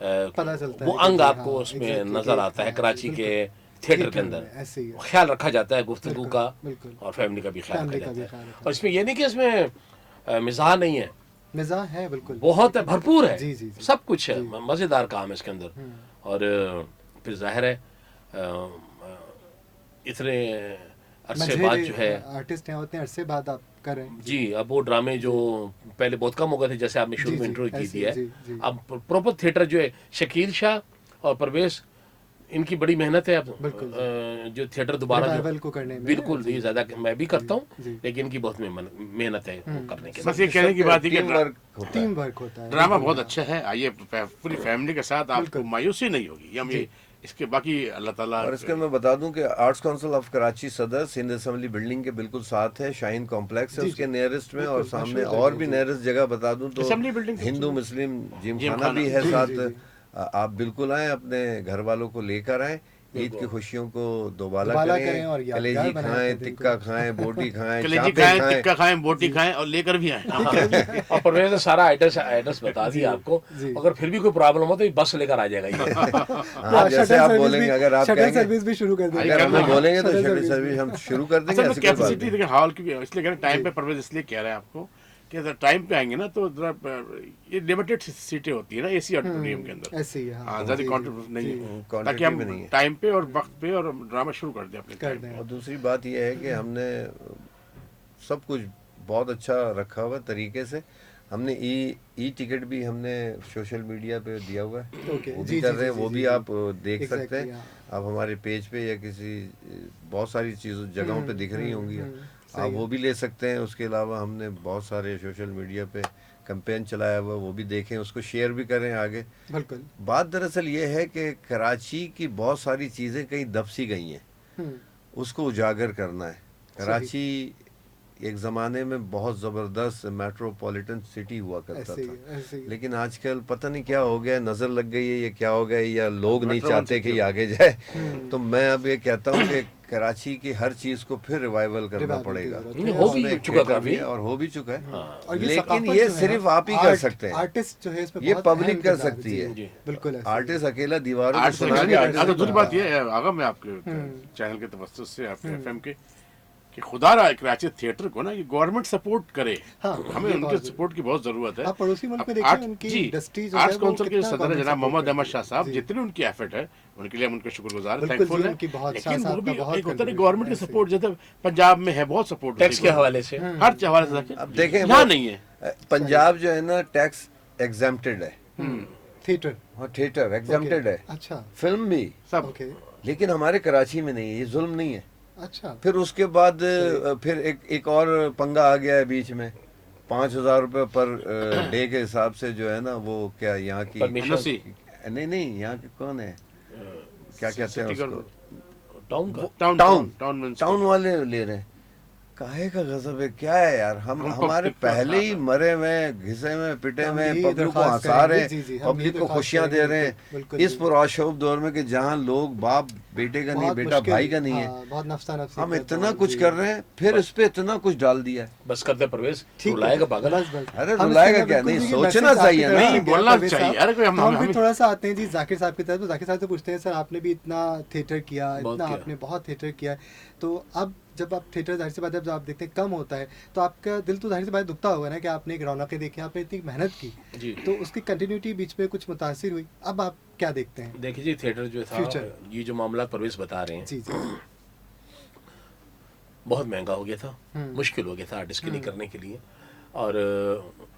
Speaker 1: पता चलता
Speaker 3: वो
Speaker 1: है कि
Speaker 3: अंग
Speaker 1: जी,
Speaker 3: आपको
Speaker 1: हाँ,
Speaker 3: उसमें
Speaker 1: exactly,
Speaker 3: नजर
Speaker 1: कि
Speaker 3: आता है
Speaker 1: हाँ,
Speaker 3: कराची
Speaker 1: बिल्कुल।
Speaker 3: के थिएटर के
Speaker 1: थिएटर
Speaker 3: अंदर।
Speaker 1: में ऐसे ही है।
Speaker 3: ख्याल रखा जाता है गुफ्तगू
Speaker 1: बिल्कुल,
Speaker 3: का,
Speaker 1: बिल्कुल।
Speaker 3: और फैमिली का भी ख्याल
Speaker 1: फैमिली
Speaker 3: रखा
Speaker 1: का भी
Speaker 3: जाता
Speaker 1: ख्याल
Speaker 3: है।
Speaker 1: रखा
Speaker 3: और इसमें ये नहीं कि इसमें मिजाह नहीं है,
Speaker 1: मिजाज है बिल्कुल।
Speaker 3: बहुत है, भरपूर है,
Speaker 1: जी, जी, जी।
Speaker 3: सब कुछ है, मजेदार काम है इसके अंदर। और फिर जाहिर है इतने अरसे बाद जो है,
Speaker 1: आर्टिस्ट हैं, उतने अरसे बाद आप कर रहे हैं।
Speaker 3: जी अब वो ड्रामे जो पहले बहुत कम हो गए थे, जैसे आपने शुरू
Speaker 1: जी,
Speaker 3: में
Speaker 1: जी,
Speaker 3: इंट्रो की
Speaker 1: ऐसे,
Speaker 3: दी है,
Speaker 1: जी, जी।
Speaker 3: अब प्रॉपर थिएटर जो है, शकील शाह और परवेज, इनकी बड़ी मेहनत है। अब
Speaker 1: बिल्कुल।
Speaker 3: जो थिएटर दोबारा
Speaker 1: रिवाइवल
Speaker 3: जो
Speaker 1: को करने में
Speaker 3: बिल्कुल नहीं ज्यादा मैं भी करता हूँ,
Speaker 1: जी।
Speaker 3: लेकिन इनकी बहुत मेहनत है वो करने के
Speaker 4: बस ये कहने की बात है कि
Speaker 2: टीम वर्क होता है।
Speaker 1: टीम वर्क होता है।
Speaker 4: ड्रामा
Speaker 1: बिल्कुल,
Speaker 4: बहुत
Speaker 1: हाँ।
Speaker 4: अच्छा है। आइए पूरी फैमिली के साथ आपको
Speaker 1: बिल्कुल।
Speaker 4: मायूसी नहीं होगी। हम ये इसके बाकी अल्लाह ताला।
Speaker 2: और इसके मैं बता दूं कि आर्ट्स काउंसिल ऑफ कराची सदर सिंध असेंबली बिल्डिंग के बिल्कुल साथ है, शाहीन कॉम्प्लेक्स है
Speaker 1: जी,
Speaker 2: उसके
Speaker 1: जी।
Speaker 2: नियरेस्ट में,
Speaker 1: बिल्कुल,
Speaker 2: और सामने
Speaker 1: मशहूर
Speaker 2: और
Speaker 1: जगह,
Speaker 2: भी
Speaker 1: जी।
Speaker 2: नियरेस्ट जगह बता दूं तो
Speaker 4: असेंबली बिल्डिंग सबसे
Speaker 2: हिंदू
Speaker 4: बड़ी।
Speaker 2: मुस्लिम जिम
Speaker 4: जिम
Speaker 2: खाना भी
Speaker 4: खाना।
Speaker 2: है
Speaker 1: जी,
Speaker 2: साथ।
Speaker 1: जी, जी।
Speaker 2: आप बिल्कुल आए, अपने घर वालों को लेकर आए, ईद की खुशियों को दोबाला
Speaker 1: दोबाला
Speaker 2: करें,
Speaker 1: करें और यादगार
Speaker 2: कलेजी
Speaker 1: बनाएं
Speaker 2: खाएं,
Speaker 1: अपने दिन
Speaker 2: टिक्का
Speaker 1: को।
Speaker 2: खाएं, बोटी खाएं,
Speaker 4: कलेजी
Speaker 2: चापे
Speaker 4: खाएं,
Speaker 2: खाएं।
Speaker 4: टिक्का खाएं, बोटी खाएं और लेकर भी आए।
Speaker 3: और परवेज ने सारा एड्रेस बता दिया आपको।
Speaker 1: जी।
Speaker 3: अगर फिर भी कोई प्रॉब्लम हो तो ये बस लेकर आ जाएगा ये।
Speaker 2: हाँ, जैसे
Speaker 1: शटल
Speaker 2: आप
Speaker 1: सर्विस
Speaker 2: बोलेंगे,
Speaker 1: भी-
Speaker 2: अगर आप
Speaker 1: शटल
Speaker 2: कहेंगे,
Speaker 1: सर्विस भी शुरू कर देंगे।
Speaker 2: अगर हमें बोलेंगे तो
Speaker 1: शटल
Speaker 2: शटल
Speaker 1: सर्विस
Speaker 2: सर्विस हम शुरू कर देंगे,
Speaker 4: असल में
Speaker 2: ऐसी कोई बात
Speaker 4: कैपेसिटी
Speaker 2: नहीं।
Speaker 4: देखिए हॉल की, इसलिए कह रहे हैं टाइम पे परवेज इसलिए कह रहे हैं आपको कि अगर टाइम पे आएंगे ना तो जरा ये लिमिटेड सीटें होती है ना एसी ऑडिटोरियम के अंदर।
Speaker 1: ऐसे ही है, हाँ,
Speaker 4: हाँ, ज्यादा
Speaker 1: जी,
Speaker 4: कॉन्ट्रीब्यूट नहीं
Speaker 1: जी,
Speaker 4: है,
Speaker 2: quantity
Speaker 4: ताकि हम
Speaker 2: में नहीं है।
Speaker 4: टाइम पे और वक्त पे और ड्रामा शुरू कर दें अपने
Speaker 1: कर
Speaker 4: टाइम
Speaker 1: दें।
Speaker 4: पे।
Speaker 2: और दूसरी बात यह है कि हमने सब कुछ बहुत अच्छा रखा हुआ है तरीके से। हमने ई टिकट भी हमने सोशल मीडिया पे दिया हुआ है,
Speaker 1: ओके,
Speaker 2: वो
Speaker 1: जी,
Speaker 2: भी कर
Speaker 1: जी,
Speaker 2: रहे हैं,
Speaker 1: जी,
Speaker 2: वो
Speaker 1: जी,
Speaker 2: भी
Speaker 1: जी।
Speaker 2: आप देख
Speaker 1: Exactly,
Speaker 2: सकते हैं।
Speaker 1: हाँ।
Speaker 2: आप हमारे पेज पे या किसी बहुत सारी चीज़ों जगहों पे दिख रही होंगी, आप वो भी ले सकते हैं। उसके अलावा हमने बहुत सारे सोशल मीडिया पे कैंपेन चलाया हुआ, वो भी देखें, उसको शेयर भी करें आगे।
Speaker 1: बिल्कुल।
Speaker 2: बात दरअसल ये है कि कराची की बहुत सारी चीज़ें कहीं दब सी गई हैं,
Speaker 1: हम्म,
Speaker 2: उसको उजागर करना है। कराची एक ज़माने में बहुत ज़बरदस्त मेट्रोपॉलिटन सिटी हुआ करता
Speaker 1: ऐसे ही
Speaker 2: था,
Speaker 1: ऐसे ही
Speaker 2: लेकिन आजकल पता नहीं क्या हो गया, नज़र लग गई है या क्या हो गया, या लोग नहीं
Speaker 4: मेट्रो
Speaker 2: चाहते
Speaker 4: बन
Speaker 2: कि
Speaker 4: चुकी
Speaker 2: ये
Speaker 4: है।
Speaker 2: आगे जाए। तो मैं अब ये कहता हूँ कि कराची की हर चीज़ को फिर रिवाइवल करना
Speaker 1: रिवाइवल की
Speaker 2: पड़ेगा।
Speaker 1: जरूरत
Speaker 3: नहीं,
Speaker 1: है।
Speaker 3: हो
Speaker 1: और
Speaker 3: भी
Speaker 2: उसमें
Speaker 3: चुका
Speaker 2: थिएटर
Speaker 3: काफी।
Speaker 2: भी है और हो भी चुका है,
Speaker 1: और ये
Speaker 2: लेकिन
Speaker 1: सकाफत
Speaker 2: ये
Speaker 1: जो है
Speaker 2: सिर्फ
Speaker 1: ना,
Speaker 2: आप ही कर सकते हैं।
Speaker 1: आर्टिस्ट जो है इसमें
Speaker 2: ये
Speaker 1: बहुत
Speaker 2: पब्लिक
Speaker 1: अहम
Speaker 2: कर
Speaker 1: किरदार
Speaker 2: सकती
Speaker 1: जी,
Speaker 2: है।
Speaker 1: जी, बिल्कुल ऐसे ही।
Speaker 2: आर्टिस्ट अकेला दीवारों पे
Speaker 4: आर्ट से
Speaker 2: सुना के आर्टिस्ट
Speaker 4: अगर
Speaker 2: नहीं
Speaker 4: दूसरी
Speaker 2: बनता।
Speaker 4: बात ये है, आगा मैं आपके चैनल के तवज्जुह से आपके एफएम के कि खुदा रहा कराची थिएटर को ना ये गवर्नमेंट सपोर्ट करे।
Speaker 1: हाँ,
Speaker 4: हमें
Speaker 1: ये
Speaker 4: उनके
Speaker 1: बहुत
Speaker 4: सपोर्ट की बहुत जरूरत है।
Speaker 1: आप पड़ोसी मुल्क में
Speaker 4: अब
Speaker 1: देखिए,
Speaker 4: आर्ट-
Speaker 1: उनकी
Speaker 4: जी,
Speaker 1: इंडस्ट्री जो
Speaker 4: आर्ट्स
Speaker 1: है वो
Speaker 4: काउंसिल के
Speaker 1: कितना
Speaker 4: सदर
Speaker 1: government
Speaker 4: जनाब
Speaker 1: support
Speaker 4: मोहम्मद अहमद
Speaker 1: करती
Speaker 4: शाह
Speaker 1: है।
Speaker 4: साहब,
Speaker 1: जी।
Speaker 4: जितने उनकी एफर्ट है उनके लिए हम उनके शुक्रगुजार हैं,
Speaker 1: बिल्कुल
Speaker 4: थैंकफुल
Speaker 1: जी,
Speaker 4: हैं।
Speaker 1: उनकी बहुत, शाह
Speaker 4: लेकिन वो
Speaker 1: साहब का
Speaker 4: भी
Speaker 1: बहुत
Speaker 4: एक होता है
Speaker 1: contribution
Speaker 4: गवर्नमेंट की
Speaker 1: है,
Speaker 4: सपोर्ट, जैसे पंजाब में है बहुत सपोर्ट
Speaker 3: टैक्स के हवाले से
Speaker 4: हर हवाले से।
Speaker 2: अब देखें
Speaker 4: यहाँ
Speaker 2: वो-
Speaker 4: नहीं है।
Speaker 2: पंजाब जो है ना टैक्स एग्जेम्प्टेड है,
Speaker 1: थिएटर।
Speaker 2: और थिएटर एग्जेम्प्टेड है,
Speaker 1: अच्छा,
Speaker 2: फिल्म भी,
Speaker 4: सब
Speaker 1: ओके,
Speaker 2: लेकिन हमारे कराची में नहीं है, ये जुल्म नहीं है।
Speaker 1: अच्छा,
Speaker 2: फिर उसके बाद फिर एक और पंगा आ गया है बीच में, 5,000 रुपये पर डे के हिसाब से जो है ना वो क्या यहाँ की
Speaker 3: परमिशन
Speaker 4: एनओसी
Speaker 2: नहीं नहीं यहाँ की कौन है, क्या कहते हैं
Speaker 4: सिटी
Speaker 2: उसको,
Speaker 4: गवर्नमेंट
Speaker 3: टाउन का
Speaker 4: टाउन
Speaker 2: टाउन
Speaker 4: टाउन में
Speaker 2: टाउन वाले ले रहे हैं। काहे का गजब है, क्या है यार, हम
Speaker 4: हमको
Speaker 2: हमारे
Speaker 4: टिकट
Speaker 2: पहले ही
Speaker 4: खा-
Speaker 2: मरे हुए, घिसे हुए, पिटे
Speaker 1: हम
Speaker 2: हुए,
Speaker 1: यही
Speaker 2: पब्लिक को
Speaker 1: दरख्वास्त
Speaker 2: हंसा रहे
Speaker 1: करेंगे, जी, जी,
Speaker 2: हैं,
Speaker 1: हम
Speaker 2: पब्लिक
Speaker 1: यही
Speaker 2: को
Speaker 1: दरख्वास्त
Speaker 2: खुशियां दे
Speaker 1: करेंगे,
Speaker 2: रहे हैं
Speaker 1: बिल्कुल,
Speaker 2: इस
Speaker 1: जी।
Speaker 2: पुराशोभ दौर में कि जहाँ लोग बाप बेटे का नहीं,
Speaker 1: बहुत
Speaker 2: बेटा
Speaker 1: मुश्किल,
Speaker 2: भाई का नहीं है,
Speaker 1: हाँ, बहुत नफ्सा नफ्सी
Speaker 2: हम
Speaker 1: का
Speaker 2: इतना
Speaker 1: दौर,
Speaker 2: कुछ
Speaker 1: जी।
Speaker 2: कर रहे हैं, फिर इस पे इतना कुछ डाल दिया है।
Speaker 3: बस करते परवेज
Speaker 1: ठीक है,
Speaker 3: रुलाएगा पागल।
Speaker 1: बस बस
Speaker 2: अरे
Speaker 1: हम
Speaker 2: रुलाएगा
Speaker 1: इसके
Speaker 2: क्या,
Speaker 1: बिल्कुल
Speaker 2: नहीं
Speaker 1: देखिए,
Speaker 2: सोचना
Speaker 1: मैसेज आपकी
Speaker 2: चाहिए,
Speaker 1: तरफ
Speaker 2: नहीं
Speaker 1: से गया,
Speaker 4: बोलना
Speaker 1: परवेज
Speaker 4: चाहिए।
Speaker 1: साहब।
Speaker 4: अरे कोई
Speaker 1: तो हम
Speaker 4: हम-
Speaker 1: फिर थोड़ा सा आते हैं जी जाकिर साहब की तरफ। तो जाकिर साहब से पूछते हैं, सर आपने भी इतना थिएटर किया,
Speaker 3: बहुत
Speaker 1: इतना
Speaker 3: किया।
Speaker 1: आपने बहुत थिएटर किया है, तो अब जब आप थिएटर जाहिर सी बात है जब आप देखते हैं कम होता है, तो आपका दिल तो जाहिर सी बात दुखता होगा ना कि आपने एक रौनकें देखी, आपने इतनी मेहनत की,
Speaker 3: जी
Speaker 1: तो उसकी कंटिन्यूटी बीच में कुछ मुतासिर हुई। अब आप क्या देखते हैं?
Speaker 3: देखिए जी, थिएटर जो था,
Speaker 1: Future।
Speaker 3: ये जो मामला परवेज बता रहे हैं,
Speaker 1: जी जी,
Speaker 3: बहुत महंगा हो गया था, मुश्किल हो गया था आर्टिस्ट के लिए करने के लिए, और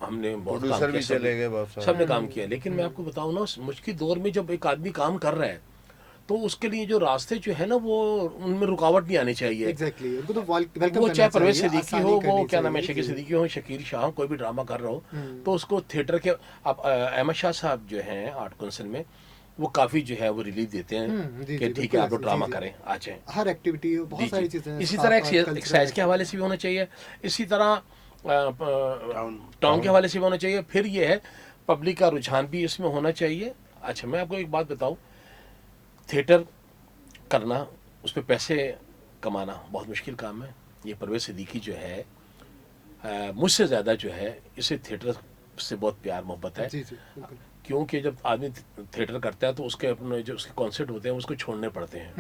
Speaker 3: हमने बहुत काम
Speaker 2: प्रोड्यूसर भी
Speaker 3: किया,
Speaker 2: चले गए बहुत सारे।
Speaker 3: सबने काम किया। लेकिन मैं आपको बताऊं ना, उस मुश्किल दौर में जब एक आदमी काम कर रहा है, तो उसके लिए जो रास्ते जो है ना, वो उनमें रुकावट नहीं आनी चाहिए।
Speaker 1: एग्जैक्टली, उनको तो वेलकम
Speaker 3: वो
Speaker 1: करना
Speaker 3: चाहे परवेज
Speaker 1: चाहिए,
Speaker 3: सिद्दीकी
Speaker 1: आसानी
Speaker 3: हो, वो
Speaker 1: करनी
Speaker 3: क्या नाम है,
Speaker 1: चाहिए,
Speaker 3: शकील
Speaker 1: जी।
Speaker 3: सिद्दीकी हो, शकील शाह हो, कोई भी ड्रामा कर रहा हो, तो उसको थिएटर के, अब अहमद शाह साहब जो हैं आर्ट काउंसिल में, वो काफ़ी जो है वो रिलीफ देते हैं
Speaker 1: जी,
Speaker 3: कि
Speaker 1: जी,
Speaker 3: ठीक है, आप लोग
Speaker 1: बिल्कुल,
Speaker 3: ड्रामा
Speaker 1: जी, जी।
Speaker 3: करें, आ जाएं।
Speaker 1: हर एक्टिविटी, बहुत
Speaker 3: जी,
Speaker 1: सारी
Speaker 3: जी।
Speaker 1: चीजें,
Speaker 3: इसी तरह एक्साइज के हवाले से भी होना चाहिए, इसी तरह टाउन के हवाले से भी होना चाहिए। फिर ये है, पब्लिक का रुझान भी इसमें होना चाहिए। अच्छा, मैं आपको एक बात बताऊं, थिएटर करना, उस पर पैसे कमाना बहुत मुश्किल काम है। ये परवेज सिद्दीकी जो है, मुझसे ज़्यादा जो है, इसे थिएटर से बहुत प्यार मोहब्बत है,
Speaker 1: जी जी, बिल्कुल।
Speaker 3: क्योंकि जब आदमी थिएटर करता है तो उसके अपने जो उसके कॉन्सर्ट होते हैं उसको छोड़ने पड़ते हैं,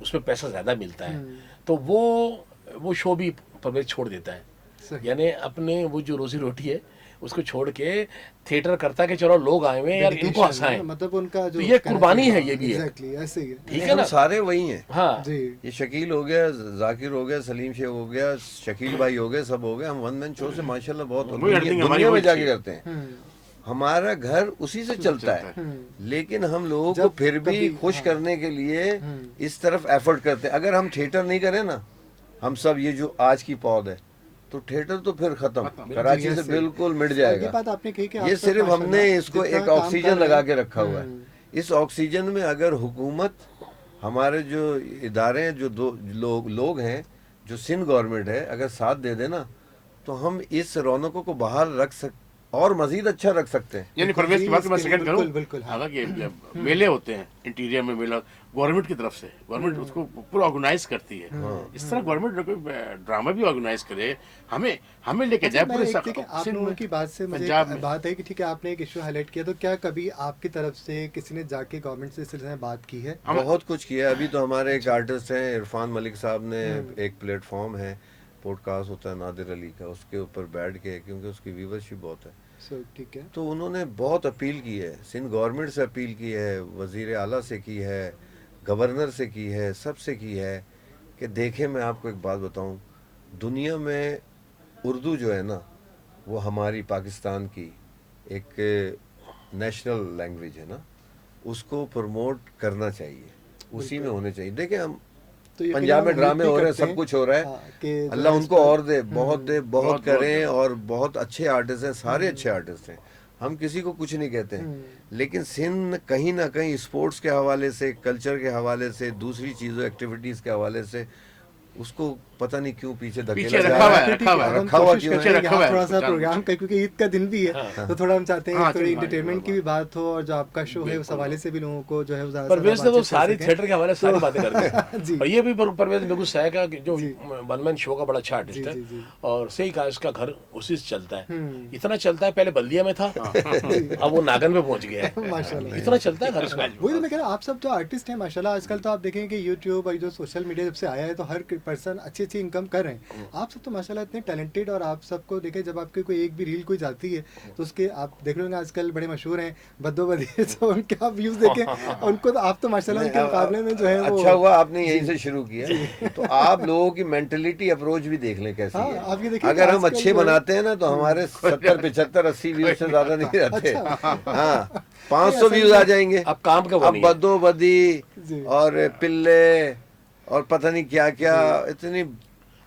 Speaker 3: उसमें पैसा ज़्यादा मिलता है, तो वो शो भी परवेज छोड़ देता है।
Speaker 1: सही।
Speaker 3: यानी अपने वो जो रोजी रोटी है उसको छोड़ के थिएटर करता है कि चलो लोग आए हुए हैं यार, इनको
Speaker 1: Dedication
Speaker 3: हंसाएं।
Speaker 1: है, मतलब उनका जो
Speaker 3: तो ये कुर्बानी है, ये भी है।
Speaker 1: एग्जैक्टली ऐसे ही है।
Speaker 3: ठीक है
Speaker 2: हम
Speaker 3: ना?
Speaker 2: सारे वही हैं,
Speaker 3: हाँ
Speaker 1: जी,
Speaker 2: ये शकील हो गया, जाकिर हो गया, सलीम शेख हो गया, शकील भाई हो गए, सब हो गए। हम वन मैन शो से माशाल्लाह बहुत
Speaker 4: वही earning हमारी
Speaker 2: दुनिया में
Speaker 4: वही
Speaker 2: जाके
Speaker 4: थी।
Speaker 2: करते हैं, हमारा घर उसी से चलता है। लेकिन हम लोगों को
Speaker 1: जब
Speaker 2: फिर भी
Speaker 1: कभी-
Speaker 2: खुश
Speaker 1: हाँ।
Speaker 2: करने के लिए इस तरफ एफर्ट करते हैं। अगर हम थिएटर नहीं करें ना, हम सब ये जो आज की पौध है, तो थिएटर तो फिर खत्म, कराची से
Speaker 1: ऐसे।
Speaker 2: बिल्कुल मिट
Speaker 1: ये
Speaker 2: जाएगा।
Speaker 1: बात आपने कही कि
Speaker 2: ये
Speaker 1: आप सब
Speaker 2: सिर्फ हमने
Speaker 1: माशाल्लाह
Speaker 2: इसको
Speaker 1: जितना
Speaker 2: एक
Speaker 1: काम
Speaker 2: ऑक्सीजन
Speaker 1: कर रहे
Speaker 2: लगा
Speaker 1: हैं,
Speaker 2: के रखा हुआ है। इस ऑक्सीजन में अगर हुकूमत, हमारे जो इदारे हैं, जो दो लोग हैं, जो सिंध गवर्नमेंट है, अगर साथ दे देना, तो हम इस रौनकों को बाहर रख और मजीद अच्छा रख सकते हैं।
Speaker 4: यानी
Speaker 1: बिल्कुल
Speaker 4: परवेज
Speaker 1: जी,
Speaker 4: की बात मैं
Speaker 1: इसके लिए
Speaker 4: सेकंड करूं,
Speaker 1: बिल्कुल, बिल्कुल, हाँ।
Speaker 4: हालांकि मेले होते हैं, इंटीरियर में मेला गवर्नमेंट की तरफ से, गवर्नमेंट उसको पूरा ऑर्गेनाइज करती है। इस तरह गवर्नमेंट कोई ड्रामा भी ऑर्गेनाइज करे, हमें लेके
Speaker 1: अच्छा,
Speaker 4: जाए
Speaker 1: मैं
Speaker 4: पूरे
Speaker 1: एक देखिए, आप
Speaker 4: सिंध
Speaker 1: लोगों
Speaker 4: में,
Speaker 1: की बात से मुझे
Speaker 4: पंजाब
Speaker 1: एक
Speaker 4: में।
Speaker 1: बात है कि ठीक है, आपने एक इशू हाईलाइट किया, तो क्या कभी आपकी तरफ से किसी ने जाके गवर्नमेंट से इस सिलसिले में बात की है?
Speaker 2: बहुत कुछ किया है। अभी तो हमारे एक आर्टिस्ट हैं इरफान मलिक साहब ने एक प्लेटफॉर्म है, पॉडकास्ट होता है नादिर अली का, उसके ऊपर बैठ के, क्योंकि उसकी व्यूवरशिप बहुत है,
Speaker 1: सो ठीक है,
Speaker 2: तो उन्होंने बहुत अपील की है, सिंध गवर्नमेंट से अपील की है, वज़ीर आला से की है, गवर्नर से की है, सबसे की है कि देखें, मैं आपको एक बात बताऊं, दुनिया में उर्दू जो है ना, वो हमारी पाकिस्तान की एक नेशनल लैंग्वेज है ना, उसको प्रमोट करना चाहिए, उसी में होने चाहिए। देखें, हम
Speaker 1: तो ये
Speaker 2: पंजाब में
Speaker 1: फिलहाल
Speaker 2: ड्रामे
Speaker 1: उम्मीद
Speaker 2: हो
Speaker 1: भी
Speaker 2: रहे हैं,
Speaker 1: करते
Speaker 2: सब कुछ हो रहा
Speaker 1: हाँ,
Speaker 2: है,
Speaker 1: कि जो
Speaker 2: अल्लाह
Speaker 1: है इस
Speaker 2: उनको
Speaker 1: पर-
Speaker 2: और दे, बहुत दे, बहुत
Speaker 4: बहुत
Speaker 2: करें, और बहुत अच्छे आर्टिस्ट हैं, सारे अच्छे आर्टिस्ट हैं, हम किसी को कुछ नहीं कहते हैं, लेकिन सिंध कहीं ना कहीं स्पोर्ट्स के हवाले से, कल्चर के हवाले से, दूसरी चीज़ों एक्टिविटीज़ के हवाले से उसको पता नहीं क्यों पीछे
Speaker 4: पीछे
Speaker 2: धकेला जा
Speaker 4: रखा हुआ
Speaker 2: रहा
Speaker 4: है,
Speaker 2: है।
Speaker 4: रखा हुआ है।
Speaker 1: हम
Speaker 2: रखा हुआ
Speaker 1: कोशिश
Speaker 2: क्यों है?
Speaker 1: करते हैं कि
Speaker 4: रखा हुआ
Speaker 1: आप
Speaker 4: है,
Speaker 1: थोड़ा सा
Speaker 4: जानबूझ
Speaker 1: प्रोग्राम का, क्योंकि ईद का दिन भी है तो थोड़ा हम चाहते हैं
Speaker 4: हाँ,
Speaker 1: कि थोड़ी
Speaker 4: चलो,
Speaker 1: इंटरटेनमेंट की भी बात हो और जो आपका शो है उस हवाले से भी लोगों को जो है वो ज़्यादा से
Speaker 3: परवेज
Speaker 1: ज़्यादा
Speaker 3: ने तो
Speaker 1: बातचीत कर
Speaker 3: सारी
Speaker 1: सकें।
Speaker 3: थिएटर के हवाले से सारी बातें कर दी
Speaker 1: जी।
Speaker 3: और ये भी परवेज में गुस्सा है कि जो वन मैन शो का बड़ा अच्छा आर्टिस्ट
Speaker 1: जी,
Speaker 3: है
Speaker 1: जी, जी।
Speaker 3: और सही कहा, इसका घर उसी से चलता है,
Speaker 1: हम्म।
Speaker 3: इतना चलता है, पहले बल्दिया में था अब वो नागन में पहुंच गया है,
Speaker 1: माशाल्लाह।
Speaker 3: इतना चलता है घर इसका।
Speaker 1: वही तो मैं कह रहा हूँ, आप सब जो आर्टिस्ट हैं माशाल्लाह, आजकल तो आप देखेंगे कि यूट्यूब और जो सोशल मीडिया जब से आया है तो हर पर्सन अच्छी अच्छी इनकम कर रहे हैं। आप सब तो माशाल्लाह इतने टैलेंटेड, और आप सबको देखें जब आपकी कोई एक भी रील कोई जाती है तो उसके आप देख रहे होंगे आजकल बड़े मशहूर हैं बद्दो बदी, तो उनके आप व्यूज देखें उनको, तो आप तो माशाल्लाह उनके मुकाबले में जो है वो
Speaker 2: अच्छा हुआ आपने यहीं से शुरू किया। तो आप लोगों की मेंटलिटी अप्रोच भी देख लें कैसी
Speaker 1: हाँ,
Speaker 2: है।
Speaker 1: आप ये देखिए
Speaker 2: अगर
Speaker 1: कि
Speaker 2: हम
Speaker 1: आजकल
Speaker 2: अच्छे
Speaker 1: जो है-
Speaker 2: बनाते हैं ना तो हमारे 70 75 80 व्यूज से ज्यादा नहीं रहते। हाँ, 500 व्यूज आ जाएंगे।
Speaker 3: अब काम का वो
Speaker 2: अब
Speaker 3: नहीं है।
Speaker 2: बद्दो बदी
Speaker 1: जी।
Speaker 2: और पिल्ले और पता नहीं क्या क्या, इतनी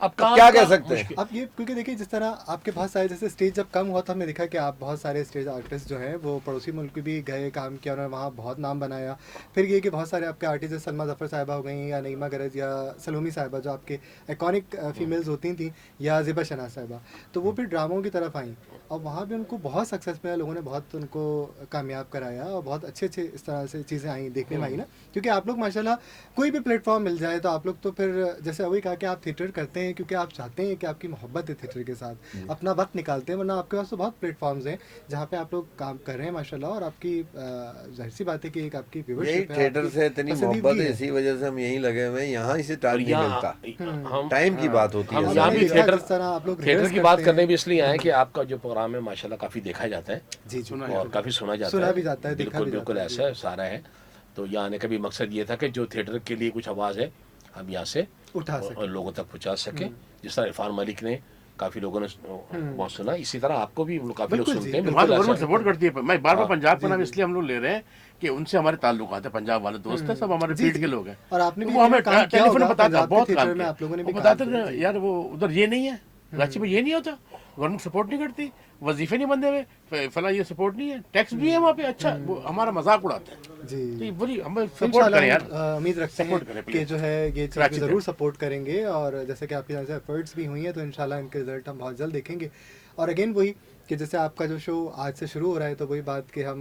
Speaker 3: अब
Speaker 2: अब क्या
Speaker 3: का
Speaker 2: कह सकते हैं।
Speaker 3: मुश्किल-
Speaker 1: अब ये क्योंकि देखिए जिस तरह आपके बहुत सारे, जैसे स्टेज जब कम हुआ तो हमने देखा कि आप बहुत सारे स्टेज आर्टिस्ट जो हैं वो पड़ोसी मुल्क भी गए, काम किया, उन्होंने वहाँ बहुत नाम बनाया। फिर ये कि बहुत सारे आपके आर्टिस्ट जैसे सलमा जफ़र साहिबा हो गई या नईमा गरज या सलोमी साहिबा जो आपके आइकॉनिक फीमेल्स होती थी, या ज़िबा शनाज साहिबा, तो वो फिर ड्रामों की तरफ आई और वहाँ भी उनको बहुत सक्सेस मिला, लोगों ने बहुत उनको कामयाब कराया और बहुत अच्छे अच्छे इस तरह से चीज़ें आई देखने में आई ना। क्योंकि आप लोग माशाल्लाह कोई भी प्लेटफॉर्म मिल जाए तो आप लोग तो फिर जैसे वही कहा कि आप थिएटर करते हैं क्योंकि आप चाहते हैं कि आपकी मोहब्बत है थिएटर के साथ, अपना वक्त निकालते हैं, वरना आपके पास तो बहुत प्लेटफॉर्म्स हैं जहाँ पे आप लोग काम कर रहे हैं माशाल्लाह, और आपकी जाहिर सी बात है कि एक आपकी
Speaker 2: यही
Speaker 1: व्यूअरशिप है,
Speaker 2: थिएटर
Speaker 1: आपकी
Speaker 2: से इतनी
Speaker 1: पसंदीदगी
Speaker 2: मोहब्बत है,
Speaker 1: है।
Speaker 2: इसी वजह से हम यहीं लगे हुए हैं। यहाँ इसे
Speaker 3: और
Speaker 2: टाइम नहीं
Speaker 3: यहाँ
Speaker 2: मिलता,
Speaker 3: हम
Speaker 2: टाइम की बात होती
Speaker 3: हम
Speaker 2: है।
Speaker 3: यहाँ
Speaker 1: हमने
Speaker 3: भी
Speaker 1: देखा
Speaker 3: थिएटर
Speaker 1: जिस तरह आप लोग
Speaker 3: थिएटर
Speaker 1: rehearse
Speaker 3: की बात
Speaker 1: करते
Speaker 3: करने
Speaker 1: हैं।
Speaker 3: भी इसलिए आए कि आपका जो प्रोग्राम है माशाल्लाह काफी देखा जाता है
Speaker 1: जी जी
Speaker 3: और काफी सुना जाता
Speaker 1: सुना
Speaker 3: है,
Speaker 1: भी जाता है, देखा
Speaker 3: बिल्कुल
Speaker 1: भी
Speaker 3: बिल्कुल
Speaker 1: जाता है,
Speaker 3: ऐसा है, सारा है। तो यहाँ आने का भी मकसद ये था कि जो थिएटर के लिए कुछ आवाज़ है हम यहाँ से
Speaker 1: उठा
Speaker 3: और
Speaker 1: सकें।
Speaker 3: लोगों तक पहुँचा सकें। जिस तरह इरफान मलिक ने काफी लोगों ने बहुत सुना, इसी तरह आपको भी काफी लोग
Speaker 1: बिल्कुल
Speaker 3: सुनते
Speaker 1: जी,
Speaker 3: हैं।
Speaker 4: वहाँ तो
Speaker 3: बिल्कुल
Speaker 4: गवर्नमेंट
Speaker 3: ऐसा है।
Speaker 4: सपोर्ट करती है। मैं बार बार
Speaker 3: हाँ,
Speaker 4: पंजाब का नाम इसलिए हम लोग ले रहे हैं कि उनसे हमारे ताल्लुकात है, पंजाब वाले दोस्त हैं, सब हमारे
Speaker 1: जी,
Speaker 4: फील्ड
Speaker 1: जी।
Speaker 4: के लोग हैं।
Speaker 1: और आपने
Speaker 4: तो
Speaker 1: भी
Speaker 4: वो हमें
Speaker 1: काम किया
Speaker 4: टेलीफोन
Speaker 1: होगा,
Speaker 4: बताता,
Speaker 1: पंजाब के
Speaker 4: बहुत
Speaker 1: थिएटर
Speaker 4: काम
Speaker 1: में
Speaker 4: किया।
Speaker 1: आप लोगों ने
Speaker 4: वो
Speaker 1: भी
Speaker 4: बताते
Speaker 1: काम
Speaker 4: थे
Speaker 1: किया, जी।
Speaker 4: यार वो उधर ये नहीं है, कराची में ये नहीं होता, गवर्नमेंट सपोर्ट नहीं करती, वजीफे नहीं बंदे हुए, फला ये सपोर्ट नहीं है, टैक्स भी है वहाँ पे। अच्छा, वो हमारा मजाक उड़ाते हैं। तो
Speaker 1: जी
Speaker 4: ये बुरी, हम सपोर्ट
Speaker 1: इंशाल्लाह
Speaker 4: करें यार।
Speaker 1: उम्मीद रखते
Speaker 4: Support
Speaker 1: हैं
Speaker 4: करें,
Speaker 1: कि
Speaker 4: please।
Speaker 1: जो है ये चीज़
Speaker 4: कराची
Speaker 1: ज़रूर
Speaker 4: पे।
Speaker 1: सपोर्ट करेंगे, और जैसे कि आपकी तरफ से एफर्ट्स भी हुई हैं तो इंशाल्लाह इनके रिजल्ट हम बहुत जल्द देखेंगे। और अगेन वही कि जैसे आपका जो शो आज से शुरू हो रहा है तो वही बात कि हम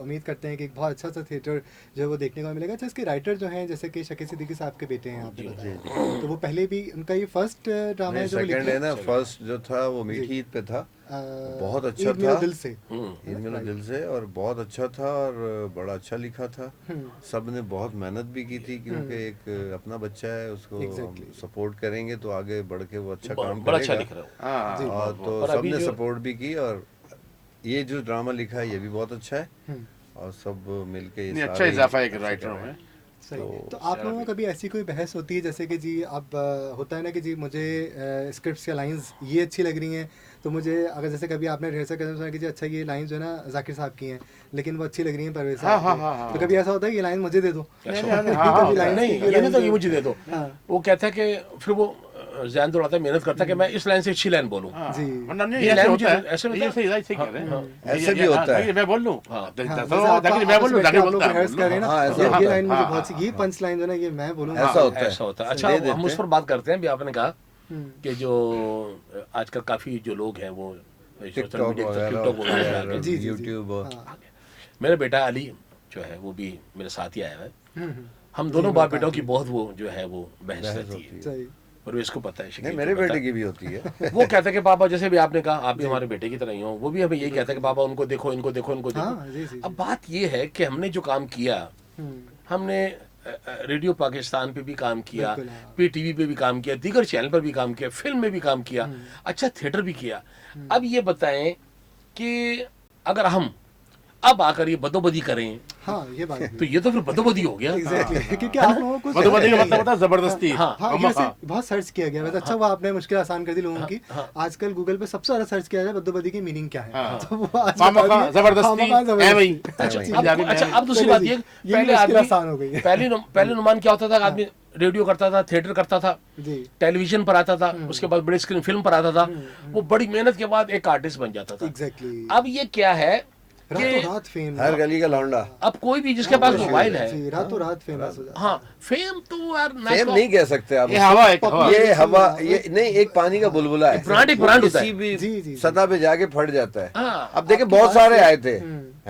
Speaker 1: उम्मीद करते हैं कि एक बहुत अच्छा सा थिएटर जो है वो देखने को मिलेगा। अच्छा, इसके राइटर जो हैं जैसे कि शकील सिद्दीकी साहब के बेटे हैं आपने बताया, तो वो पहले भी उनका ये फर्स्ट ड्रामा है जो वो लिख
Speaker 2: सेकंड
Speaker 1: रहे
Speaker 2: है
Speaker 1: हैं।
Speaker 2: ना, फर्स्ट जो था वो मीठी ईद पे था, बहुत अच्छा
Speaker 1: ईद मिलो
Speaker 2: था।
Speaker 1: दिल से।
Speaker 2: ईद मिलो दिल से, और बहुत अच्छा था और बड़ा अच्छा लिखा था। सब ने बहुत मेहनत भी की थी क्योंकि एक अपना बच्चा है, उसको
Speaker 1: Exactly.
Speaker 2: सपोर्ट करेंगे तो आगे बढ़ के वो अच्छा काम
Speaker 3: बड़ा अच्छा
Speaker 2: करेगा।
Speaker 3: लिख रहा हूँ।
Speaker 4: हाँ,
Speaker 1: जी।
Speaker 2: और तो
Speaker 3: और अभी
Speaker 2: सबने
Speaker 3: जो-
Speaker 2: सपोर्ट भी की, और ये जो ड्रामा लिखा है ये भी बहुत अच्छा है, और सब मिलके ये
Speaker 4: नहीं, अच्छा
Speaker 2: सारे
Speaker 4: इजाफा है कि
Speaker 2: अच्छा
Speaker 4: राइटरों
Speaker 2: कर रहे
Speaker 4: में।
Speaker 2: हैं।
Speaker 1: सही। तो आप लोगों को कभी ऐसी कोई बहस होती है जैसे कि जी अब होता है ना कि जी मुझे स्क्रिप्ट्स या लाइंस ये अच्छी लग रही हैं, तो मुझे अगर जैसे कभी आपने रिहर्सल करने सुना कि जी अच्छा ये लाइंस जो है ना जाकिर साहब की हैं लेकिन वो अच्छी लग रही हैं परवेज
Speaker 4: हाँ,
Speaker 1: साहब
Speaker 4: हाँ,
Speaker 1: की,
Speaker 4: हाँ,
Speaker 1: तो कभी ऐसा होता है ये लाइन मुझे दे दो।
Speaker 3: ऐसा
Speaker 4: हाँ,
Speaker 1: कभी
Speaker 4: हाँ,
Speaker 1: लाइन
Speaker 3: नहीं,
Speaker 1: की
Speaker 3: ये नहीं
Speaker 1: लाइन
Speaker 3: तो
Speaker 1: जो-
Speaker 3: ये मुझे दे दो।
Speaker 1: हाँ।
Speaker 3: वो कहता है कि फिर वो ज़हन दौड़ाता है, मेहनत करता है कि मैं इस लाइन से अच्छी लाइन बोलूँ।
Speaker 4: हाँ,
Speaker 1: जी।
Speaker 4: वरना नहीं,
Speaker 3: ये
Speaker 4: ऐसे
Speaker 3: लाइन
Speaker 4: होता है,
Speaker 3: ऐसे होता है।
Speaker 4: ये सही कह रहे हैं।
Speaker 2: ऐसे भी होता है।
Speaker 4: मैं बोल लूँ,
Speaker 3: हाँ।
Speaker 1: हाँ, जैसे
Speaker 4: मैं
Speaker 1: आप
Speaker 4: बोल लूँ,
Speaker 1: आपस में
Speaker 4: जाके
Speaker 1: आप लोग
Speaker 4: बोलता है,
Speaker 1: rehearse कर रहे हैं ना,
Speaker 2: हाँ, ऐसा
Speaker 1: ये
Speaker 2: होता
Speaker 1: लाइन
Speaker 2: है।
Speaker 1: मुझे
Speaker 4: हाँ,
Speaker 1: बहुत सी, ये पंच लाइन जो है ना ये मैं बोलूँगा।
Speaker 2: ऐसा होता है।
Speaker 3: ऐसा होता है। अच्छा,
Speaker 2: दे
Speaker 3: हम
Speaker 2: देते
Speaker 3: उस पर बात करते हैं। भी आपने कहा
Speaker 1: हम्म।
Speaker 3: कि जो आजकल काफ़ी जो लोग हैं वो सोशल
Speaker 2: टिकटॉक
Speaker 3: मीडिया
Speaker 2: वगैरह
Speaker 3: टिकटॉक वगैरह पे आ गए।
Speaker 1: जी, जी, जी।
Speaker 2: यूट्यूब और
Speaker 1: हाँ।
Speaker 3: मेरा बेटा अली जो है वो भी मेरे साथ ही आया है।
Speaker 1: हम्म।
Speaker 3: हम दोनों
Speaker 1: जी,
Speaker 3: बाप
Speaker 1: मैं
Speaker 3: बेटों की
Speaker 1: काफी-
Speaker 3: बहुत वो जो है वो बहस
Speaker 2: बहस
Speaker 3: रहती
Speaker 2: होती
Speaker 3: है,
Speaker 2: है।
Speaker 1: सही।
Speaker 3: और इसको पता है। शकील
Speaker 2: नहीं,
Speaker 3: को
Speaker 2: मेरे
Speaker 3: पता
Speaker 2: बेटे
Speaker 3: है।
Speaker 2: की भी होती है।
Speaker 3: वो कहता है कि पापा, जैसे भी आपने कहा आप भी हमारे बेटे की तरह ही हो, वो भी हमें यही कहता है कि पापा उनको देखो, इनको देखो, इनको
Speaker 1: हाँ,
Speaker 3: देखो।
Speaker 1: जी, जी,
Speaker 3: अब बात ये है कि हमने जो काम किया,
Speaker 1: हम्म।
Speaker 3: हमने रेडियो पाकिस्तान पे भी काम किया,
Speaker 1: बिल्कुल, हाँ।
Speaker 3: PTV पे भी काम किया, दीगर चैनल पर भी काम किया, फिल्म में भी काम किया, अच्छा थिएटर भी किया। अब ये बताएं कि अगर हम अब आकर ये बदोबदी करें
Speaker 1: हाँ, ये बात
Speaker 3: तो ये तो फिर बदोबदी हो गया।
Speaker 1: एग्जैक्टली, क्योंकि आप लोगों को
Speaker 4: मधुबनी का मतलब होता है जबरदस्ती।
Speaker 3: हाँ,
Speaker 1: हाँ,
Speaker 4: हम-
Speaker 1: ये वैसे
Speaker 4: हाँ।
Speaker 1: बहुत सर्च किया गया वैसे अच्छा हुआ आपने मुश्किल आसान कर दी लोगों की। आजकल गूगल पे सबसे ज्यादा सर्च किया जाए बद्दोबदी की मीनिंग क्या है,
Speaker 4: हाँ।
Speaker 1: तो वो आज
Speaker 4: मामा
Speaker 1: बता
Speaker 4: का
Speaker 1: दिए,
Speaker 4: जबरदस्ती,
Speaker 1: मामा का
Speaker 4: है वही।
Speaker 3: अच्छा,
Speaker 2: वही।
Speaker 3: अब दूसरी
Speaker 1: चलिए
Speaker 3: बात
Speaker 1: जी,
Speaker 3: ये,
Speaker 1: ये भी
Speaker 3: पहले
Speaker 1: मुश्किल
Speaker 3: आदमी
Speaker 1: आसान हो गई है।
Speaker 3: पहले नुमान क्या होता था कि आदमी रेडियो करता था, थिएटर करता था,
Speaker 1: जी
Speaker 3: टेलीविजन पर आता था, उसके बाद बड़ी स्क्रीन फिल्म पर आता था, वो बड़ी मेहनत के बाद एक आर्टिस्ट बन जाता था।
Speaker 1: एग्जैक्टली।
Speaker 3: अब ये क्या है
Speaker 1: रातों रात फेम,
Speaker 2: हर गली का लौंडा।
Speaker 3: अब कोई भी जिसके पास मोबाइल है,
Speaker 1: जी, रातों रात फेमस हो जाता है।
Speaker 3: हाँ, फेम तो यार
Speaker 2: फेम नहीं कह सकते आप
Speaker 4: ये हवा है, हवा।
Speaker 2: ये हवा, ये नहीं, एक पानी का बुलबुला है,
Speaker 3: ब्रांड एक ब्रांड होता है।
Speaker 2: किसी भी
Speaker 1: जी, जी।
Speaker 2: सतह पे जाके फट जाता है।
Speaker 3: हाँ,
Speaker 2: अब देखिए
Speaker 1: आपकी
Speaker 2: बहुत
Speaker 1: बात
Speaker 2: सारे
Speaker 1: से-
Speaker 2: आए थे,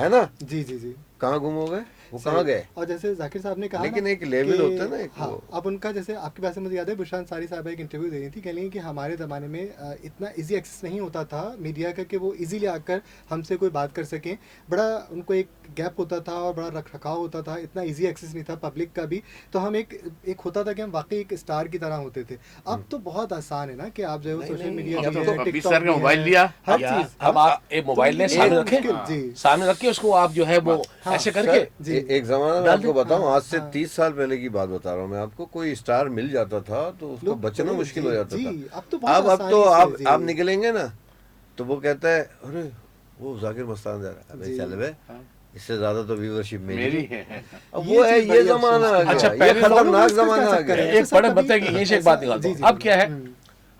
Speaker 2: है ना,
Speaker 1: जी जी जी,
Speaker 2: कहाँ गुम हो गए, वो कहाँ गए।
Speaker 1: और जैसे जाकिर साहब ने कहा
Speaker 2: लेकिन
Speaker 1: ना
Speaker 2: एक लेवल
Speaker 1: कि-
Speaker 2: होता है ना, एक
Speaker 1: हाँ,
Speaker 2: वो।
Speaker 1: अब उनका जैसे आपकी बात से मुझे याद है, बुशरा अंसारी साहब एक इंटरव्यू दे रही थी, कह रही कि हमारे ज़माने में इतना इजी एक्सेस नहीं होता था मीडिया का कि वो इजीली आकर हमसे कोई बात कर सकें। बड़ा उनको एक गैप होता था और बड़ा रख रखाव होता था, इतना इजी एक्सेस नहीं था पब्लिक का भी। तो हम एक होता था कि हम वाकई एक स्टार की तरह होते थे। अब तो बहुत आसान है ना कि आप जो है वो सोशल मीडिया
Speaker 4: अब
Speaker 1: भी
Speaker 4: तो
Speaker 1: है,
Speaker 4: 20
Speaker 1: TikTok
Speaker 4: हजार का
Speaker 1: भी
Speaker 4: मोबाइल
Speaker 1: है,
Speaker 4: लिया,
Speaker 1: हर
Speaker 3: यार,
Speaker 1: चीज़।
Speaker 3: अब आप एक मोबाइल ले सामने रखे,
Speaker 1: जी
Speaker 3: सामने रखे उसको, आप जो है वो
Speaker 1: हाँ,
Speaker 3: ऐसे करके
Speaker 1: जी।
Speaker 2: एक जमाना में
Speaker 3: डाल
Speaker 2: आपको
Speaker 3: दे।
Speaker 2: बताऊं, आज से
Speaker 1: हाँ।
Speaker 2: 30 साल पहले की बात बता रहा हूँ मैं आपको, कोई स्टार मिल जाता था तो उसको
Speaker 1: लोग
Speaker 2: बचना
Speaker 1: बड़े-
Speaker 2: मुश्किल
Speaker 1: जी,
Speaker 2: हो जाता
Speaker 1: जी,
Speaker 2: था।
Speaker 1: अब तो बहुत
Speaker 2: अब
Speaker 1: आसानी
Speaker 2: तो
Speaker 1: से, जी।
Speaker 2: आप निकलेंगे ना तो वो कहता है, अरे वो जाकिर मस्तान जा रहा है, अबे
Speaker 1: जी।
Speaker 2: चल बे, इससे ज्यादा तो व्यूअरशिप
Speaker 4: मेरी
Speaker 2: मेरी
Speaker 4: है।
Speaker 2: अब
Speaker 1: ये
Speaker 2: वो है,
Speaker 1: चीज़
Speaker 2: ये
Speaker 1: बड़ी
Speaker 2: जमाना आ
Speaker 1: अफसोस की
Speaker 3: अच्छा,
Speaker 2: गया,
Speaker 3: पहले
Speaker 2: ये खतरनाक
Speaker 1: followers
Speaker 2: जमाना आ
Speaker 1: का चक्कर
Speaker 2: गया।
Speaker 1: है।
Speaker 3: एक
Speaker 1: ऐसा
Speaker 3: बड़े
Speaker 1: कभी-
Speaker 3: बता कि यहीं से एक
Speaker 1: ऐसा-
Speaker 3: बात निकालता
Speaker 1: जी,
Speaker 3: हूँ।
Speaker 1: जी,
Speaker 3: अब क्या है,
Speaker 1: हम्म,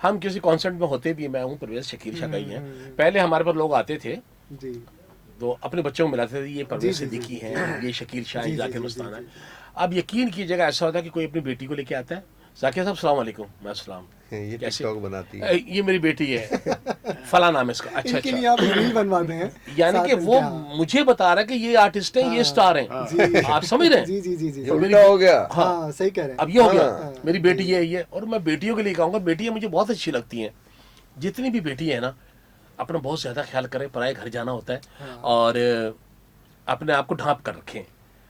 Speaker 3: हम किसी कॉन्सर्ट में होते भी, मैं हूँ परवेज शकील शाह का ही है, पहले हमारे पास लोग आते थे
Speaker 1: जी
Speaker 3: तो अपने बच्चों को मिलाते थे, ये परवेज
Speaker 1: जी, जी,
Speaker 3: सिद्दीकी
Speaker 1: जी,
Speaker 3: हैं, ये शकील शाह
Speaker 1: जी,
Speaker 3: है,
Speaker 1: जी,
Speaker 3: जाकिर
Speaker 1: जी,
Speaker 3: मस्तान
Speaker 1: जी,
Speaker 3: है।
Speaker 1: जी।
Speaker 3: अब यकीन कीजिएगा ऐसा होता है कि कोई अपनी बेटी को लेके आता है, जाकिर साहब सलाम वालेकुम, मैं सलाम,
Speaker 2: ये
Speaker 3: कैसे?
Speaker 2: टिकटॉक बनाती है।
Speaker 3: ये मेरी बेटी है, फला नाम है इसका, अच्छा
Speaker 1: इनके लिए
Speaker 3: अच्छा,
Speaker 1: आप रील बनवाते हैं
Speaker 3: यानी
Speaker 1: साथ
Speaker 3: कि
Speaker 1: में
Speaker 3: वो
Speaker 1: क्या?
Speaker 3: मुझे बता रहा है कि ये आर्टिस्ट हैं, ये स्टार हैं,
Speaker 1: जी
Speaker 3: आप समझ रहे हैं?
Speaker 1: जी जी जी जी
Speaker 2: ये उल्टा हो गया।
Speaker 1: हाँ सही कह रहे हैं।
Speaker 3: अब ये हो गया,
Speaker 2: हाँ।
Speaker 3: मेरी बेटी ये, और मैं बेटियों के लिए कहूँगा, बेटियां मुझे बहुत अच्छी लगती हैं, जितनी भी बेटी है ना, अपना बहुत ज्यादा ख्याल करें, पराए घर जाना होता है, और अपने आप को ढांप कर रखें।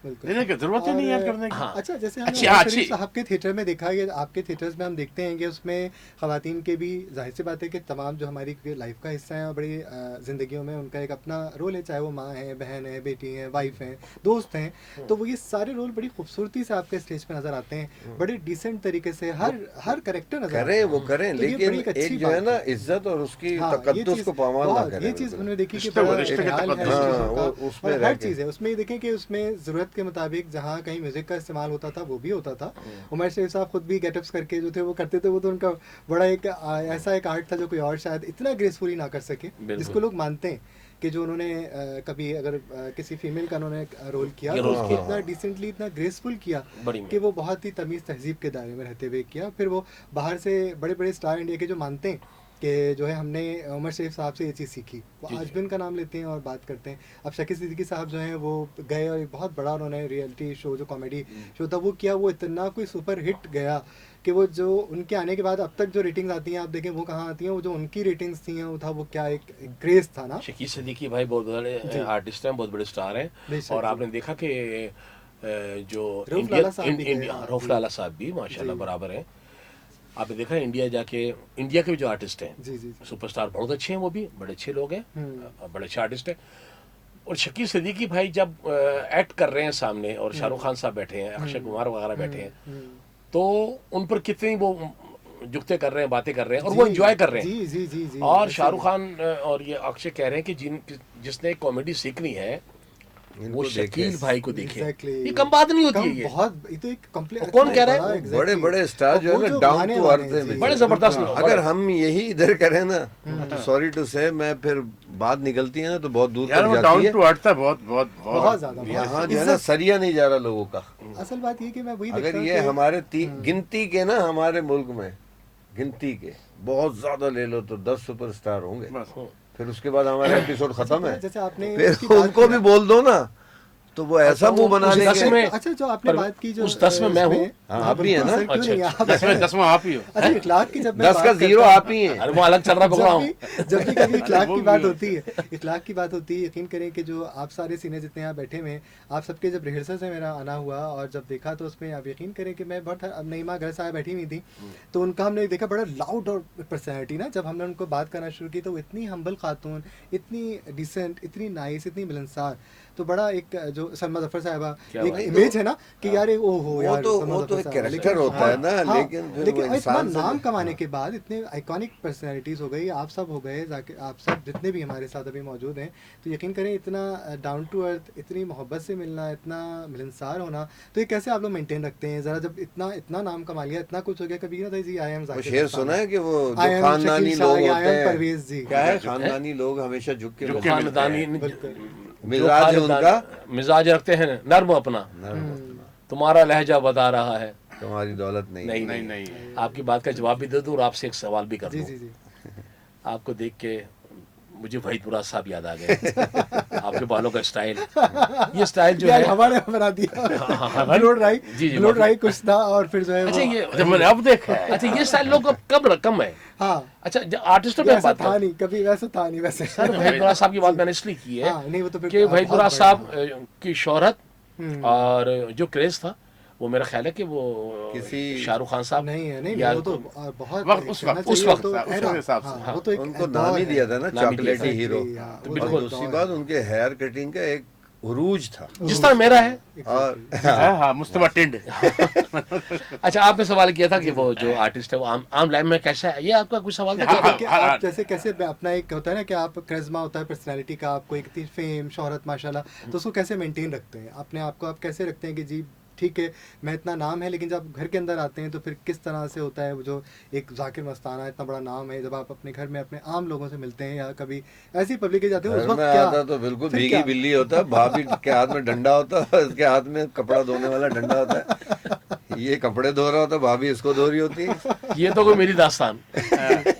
Speaker 1: बिल्कुल।
Speaker 4: लेने की जरूरत ही नहीं है करने की।
Speaker 3: हाँ।
Speaker 1: अच्छा, जैसे हमने
Speaker 3: अच्छी-
Speaker 1: नवाज
Speaker 3: अच्छी-
Speaker 1: शरीफ साहब के थिएटर में देखा है, आपके थिएटर्स में हम देखते हैं कि उसमें ख़वातीन के भी जाहिर सी बात है कि तमाम जो हमारी लाइफ का हिस्सा है और बड़ी ज़िंदगियों में उनका एक अपना रोल है, चाहे वो माँ है, बहन है, बेटी है, वाइफ है, दोस्त हैं, तो वो ये सारे रोल बड़ी खूबसूरती से आपके स्टेज पे नज़र आते हैं, बड़े डिसेंट तरीके से हर करेक्टर नजर आता
Speaker 2: करें
Speaker 1: है।
Speaker 2: वो करें,
Speaker 1: तो ये
Speaker 2: लेकिन
Speaker 1: बड़ी अच्छी
Speaker 2: एक जो है
Speaker 1: बात
Speaker 2: ना इज्जत और उसकी
Speaker 1: हाँ, ये
Speaker 2: तकद्दुस
Speaker 1: चीज़
Speaker 2: को पामाल ना
Speaker 1: बहुत-
Speaker 2: करें।
Speaker 1: ये चीज़
Speaker 2: बिल्कुल।
Speaker 1: उन्होंने देखी कि
Speaker 4: रिश्ते-
Speaker 1: बड़ा
Speaker 4: रिश्ते के
Speaker 1: ख्याल है
Speaker 4: तकद्दुस।
Speaker 1: इस
Speaker 2: हाँ,
Speaker 1: चीज़ों का,
Speaker 2: वो उसमें
Speaker 1: और
Speaker 2: रह
Speaker 1: हर
Speaker 2: के।
Speaker 1: चीज़ है उसमें, ये देखें कि उसमें ज़रूरत के मुताबिक जहाँ कहीं म्यूज़िक का इस्तेमाल होता था वो भी होता था। उमर शरीफ साहब खुद भी गेटअप्स करके जो थे वो करते थे, वो तो उनका बड़ा एक ऐसा एक आर्ट था जो कोई और शायद इतना ग्रेसफुली ना कर सके,
Speaker 3: बिल्कुल।
Speaker 1: जिसको लोग मानते हैं कि जो उन्होंने कभी अगर किसी फीमेल का उन्होंने रोल किया
Speaker 3: ये
Speaker 1: तो
Speaker 3: रोल
Speaker 1: उसको
Speaker 3: किया।
Speaker 1: इतना डिसेंटली, इतना ग्रेसफुल किया
Speaker 3: बड़ी
Speaker 1: कि वो बहुत ही तमीज़ तहजीब के दायरे में रहते हुए किया। फिर वो बाहर से बड़े बड़े स्टार इंडिया के जो मानते हैं कि जो है हमने उमर शरीफ साहब से ये चीज़ सीखी, वो आज भी उनका नाम लेते हैं और बात करते हैं। अब शकील सिद्दीकी साहब जो हैं वो गए और एक बहुत बड़ा उन्होंने रियलिटी शो, जो कॉमेडी शो था वो किया, वो इतना कोई सुपर हिट गया कि वो जो उनके आने के बाद अब तक जो रेटिंग्स आती हैं, आप देखें वो कहाँ आती हैं, वो जो उनकी रेटिंग्स थी वो था, वो क्या एक क्रेज था ना।
Speaker 3: शकील सिद्दीकी भाई बहुत बड़े आर्टिस्ट हैं, बहुत बड़े स्टार हैं,
Speaker 1: बेशक,
Speaker 3: और
Speaker 1: जी।
Speaker 3: आपने देखा कि जो
Speaker 1: रऊफ लाला साहब भी गए, हाँ,
Speaker 3: रऊफ
Speaker 1: जी।
Speaker 3: लाला साहब भी माशाल्लाह बराबर हैं। आपने देखा इंडिया जाके, इंडिया के भी जो आर्टिस्ट हैं,
Speaker 1: जी जी जी।
Speaker 3: सुपरस्टार बहुत अच्छे हैं, वो भी बड़े अच्छे लोग हैं,
Speaker 1: हम्म।
Speaker 3: बड़े अच्छे आर्टिस्ट हैं। और शकील सिद्दीकी भाई जब एक्ट कर रहे हैं सामने, और शाहरुख खान साहब बैठे हैं, अक्षय कुमार वगैरह बैठे हैं, तो उन पर कितनी वो जुगते कर रहे हैं, बातें कर रहे हैं, और वो
Speaker 1: जी,
Speaker 3: एंजॉय कर रहे हैं।
Speaker 1: जी जी जी जी।
Speaker 3: और
Speaker 1: ऐसे
Speaker 3: शाहरुख
Speaker 1: ही।
Speaker 3: खान और ये अक्षय कह रहे हैं कि जिसने कॉमेडी सीखनी है
Speaker 2: इनको
Speaker 3: वो
Speaker 2: देखे।
Speaker 3: शकील भाई को देखे।
Speaker 1: Exactly.
Speaker 3: ये कम बात नहीं होती है ये।
Speaker 1: बहुत, ये तो एक कंप्लीट।
Speaker 3: कौन कह रहे हैं?
Speaker 2: बड़े बड़े स्टार जो है ना डाउन टू अर्थ है।
Speaker 3: बड़े जबरदस्त लोग,
Speaker 2: अगर
Speaker 3: बड़े।
Speaker 2: हम यही इधर करें ना तो सॉरी टू से, मैं फिर बात निकलती है ना तो बहुत दूर
Speaker 4: यार वो
Speaker 2: तक
Speaker 4: डाउन
Speaker 2: जाती
Speaker 4: टू
Speaker 2: है।
Speaker 4: अर्थ था, बहुत बहुत
Speaker 1: बहुत
Speaker 4: बहुत
Speaker 1: ज्यादा।
Speaker 2: यहाँ जो है ना सरिया नहीं जा रहा लोगों का।
Speaker 1: असल बात ये कि मैं वही
Speaker 2: अगर
Speaker 1: देखता हूँ
Speaker 2: ये
Speaker 1: कि-
Speaker 2: हमारे गिनती के ना, हमारे मुल्क में गिनती के बहुत ज्यादा ले लो तो 10 सुपरस्टार होंगे,
Speaker 4: बस।
Speaker 2: फिर उसके बाद हमारा एपिसोड खत्म है।
Speaker 1: जैसे आपने
Speaker 2: फिर
Speaker 1: उसकी बात
Speaker 2: उनको
Speaker 1: की
Speaker 2: भी
Speaker 1: ना-
Speaker 2: बोल दो ना तो वो ऐसा मुंह बना
Speaker 3: उस 10
Speaker 2: लेंगे।
Speaker 3: में-
Speaker 1: अच्छा, जो आपने
Speaker 3: पर
Speaker 1: बात की जो
Speaker 3: उस 10 में मैं हूँ।
Speaker 2: हाँ, आप भी हैं ना?
Speaker 1: बिल्कुल, सर, क्यों नहीं, आप
Speaker 4: 10 में
Speaker 1: हैं।
Speaker 4: 10वां आप ही हो।
Speaker 1: अच्छा, इखलाक की जब मैं
Speaker 2: 10
Speaker 1: बात
Speaker 2: का
Speaker 1: करता
Speaker 2: 0
Speaker 1: हूँ-
Speaker 2: आप ही हैं।
Speaker 3: अरे वो अलग चल रहा पकड़ा हूँ।
Speaker 1: जब भी कभी इखलाक
Speaker 4: वो
Speaker 1: की
Speaker 4: भी
Speaker 1: बात
Speaker 4: है।
Speaker 1: होती है, इखलाक की बात होती है, यकीन करें कि जो आप सारे सीनियर जितने यहाँ बैठे हुए हैं, आप सबके जब रिहर्सल से मेरा आना हुआ और जब देखा तो उसमें आप यकीन करें कि मैं बहुत, अब नईमा घर साहब बैठी हुई थी तो उनका हमने देखा बड़ा लाउड और पर्सनैलिटी ना, जब हमने उनको बात करना शुरू की तो वो इतनी हम्बल खातून, इतनी डिसेंट, इतनी नाइस, इतनी मिलनसार, तो बड़ा एक जो सलमा जफर साहिबा
Speaker 3: क्या
Speaker 1: एक
Speaker 3: बात है।
Speaker 1: इमेज है ना कि यार ओ हो यार सलमा
Speaker 2: वो
Speaker 1: जफर
Speaker 2: तो एक
Speaker 1: साहिबा,
Speaker 2: कैरेक्टर
Speaker 1: लेकिन-
Speaker 2: होता है ना,
Speaker 1: हाँ,
Speaker 2: लेकिन फिर
Speaker 1: लेकिन
Speaker 2: वो
Speaker 1: इतना
Speaker 2: इंसान से-
Speaker 1: नाम कमाने के बाद इतने आइकॉनिक पर्सनैलिटीज हो गई, आप सब हो गए, आप सब जितने भी हमारे साथ अभी मौजूद हैं, तो यकीन करें इतना डाउन टू अर्थ, इतनी मोहब्बत से मिलना, इतना मिलनसार होना, तो ये कैसे आप लोग मेंटेन रखते हैं? जरा जब इतना इतना नाम कमा लिया, इतना कुछ हो गया, कभी ना था जी आई एम
Speaker 2: वो शेर सुना है कि वो
Speaker 1: I
Speaker 2: जो
Speaker 1: am
Speaker 2: खानदानी
Speaker 1: शकील शाह,
Speaker 2: लोग
Speaker 1: I am
Speaker 2: होते हैं,
Speaker 1: परवेज जी।
Speaker 2: क्या है, खानदानी लोग हमेशा झुक के
Speaker 4: झुक
Speaker 2: रहते
Speaker 4: के
Speaker 2: हैं।
Speaker 3: खानदानी
Speaker 1: बिल्कुल।
Speaker 2: मिजाज है उनका
Speaker 3: मिजाज रखते हैं नर्म अपना, तुम्हारा लहजा बता रहा है,
Speaker 2: तुम्हारी दौलत नहीं।
Speaker 3: नहीं
Speaker 4: नहीं
Speaker 3: नहीं,
Speaker 4: नहीं
Speaker 3: आपकी बात का जवाब भी दे दूं और आपसे एक सवाल भी कर
Speaker 1: जी
Speaker 3: दूं।
Speaker 1: जी जी
Speaker 3: आपको देख के मुझे वहीद मुराद साहब याद आ गए। आपके बालों का स्टाइल, ये स्टाइल जो
Speaker 1: यार
Speaker 3: है,
Speaker 1: हमारे बना दिया
Speaker 3: हाँ,
Speaker 1: ब्लो ड्राई,
Speaker 3: जी, जी,
Speaker 1: ब्लो ड्राई कुछ था और फिर जो है
Speaker 3: अच्छा
Speaker 1: वो-
Speaker 3: ये
Speaker 4: अच्छा मैंने अब देखा है।
Speaker 3: अच्छा ये स्टाइल लोग कम है।
Speaker 1: हाँ
Speaker 3: अच्छा आर्टिस्टों
Speaker 1: ये
Speaker 3: पे
Speaker 1: ऐसा
Speaker 3: बात
Speaker 1: था
Speaker 3: कर,
Speaker 1: नहीं, कभी वैसा था नहीं वैसे।
Speaker 3: सर वहीद मुराद साहब की बात मैंने इसलिए की है
Speaker 1: हाँ नहीं वो तो फिर
Speaker 3: कि वहीद
Speaker 1: बहुत
Speaker 3: मुराद
Speaker 1: बड़ा
Speaker 3: साहब
Speaker 1: था।
Speaker 3: की शोहरत
Speaker 1: हम्म।
Speaker 3: और जो क्रेज था वो मेरा ख्याल है कि वो
Speaker 2: किसी-
Speaker 3: शाहरुख खान साहब
Speaker 1: नहीं है नहीं
Speaker 3: या
Speaker 1: वो तो बहुत
Speaker 4: वक्त- उस
Speaker 1: कहना
Speaker 4: वक्त-
Speaker 3: उस
Speaker 1: चाहिए,
Speaker 3: वक्त-
Speaker 1: तो
Speaker 4: उस
Speaker 1: era,
Speaker 4: हिसाब से।
Speaker 1: हाँ, वो तो एक
Speaker 2: उनको
Speaker 1: दौर
Speaker 2: नाम ही
Speaker 1: है।
Speaker 2: दिया था ना
Speaker 3: नाम ही दिया
Speaker 2: चॉकलेटी
Speaker 1: था।
Speaker 2: हीरो।
Speaker 1: Exactly, हाँ,
Speaker 3: तो
Speaker 1: वो
Speaker 2: और
Speaker 3: बिल्कुल।
Speaker 1: एक
Speaker 2: दूसरी
Speaker 1: दौर
Speaker 2: बात
Speaker 1: है।
Speaker 2: उनके हेयर कटिंग का एक उरूज था।
Speaker 3: जिस तरह मेरा है।
Speaker 2: और
Speaker 4: हाँ हाँ मुस्तफा टिंड।
Speaker 3: अच्छा आपने सवाल किया था कि वो जो आर्टिस्ट है वो आम लाइफ में कैसा है, ये आपका कुछ सवाल था
Speaker 4: हाँ,
Speaker 3: क्या?
Speaker 4: हाँ,
Speaker 1: कि आप जैसे कैसे अपना एक होता है ना कि आप करिश्मा होता है पर्सनालिटी का, आपको एक इतनी फेम शोहरत माशाल्लाह, तो उसको कैसे मेंटेन रखते हैं अपने आप को, आप कैसे रखते हैं कि जी ठीक है मैं इतना नाम है लेकिन जब घर के अंदर आते हैं तो फिर किस तरह से होता है वो जो एक जाकिर मस्ताना इतना बड़ा नाम है, जब आप अपने घर में अपने आम लोगों से मिलते हैं या कभी ऐसी पब्लिक के जाते हैं उस
Speaker 2: घर
Speaker 1: वक्त
Speaker 2: में
Speaker 1: क्या
Speaker 2: आता तो बिल्कुल
Speaker 1: फिर
Speaker 2: भीगी
Speaker 1: क्या?
Speaker 2: बिल्ली होता है, भाभी के हाथ में डंडा होता है, इसके हाथ में कपड़ा धोने वाला डंडा होता है, ये कपड़े धो रहा होता है, भाभी इसको धो रही होती है।
Speaker 3: ये तो कोई मेरी दास्तान।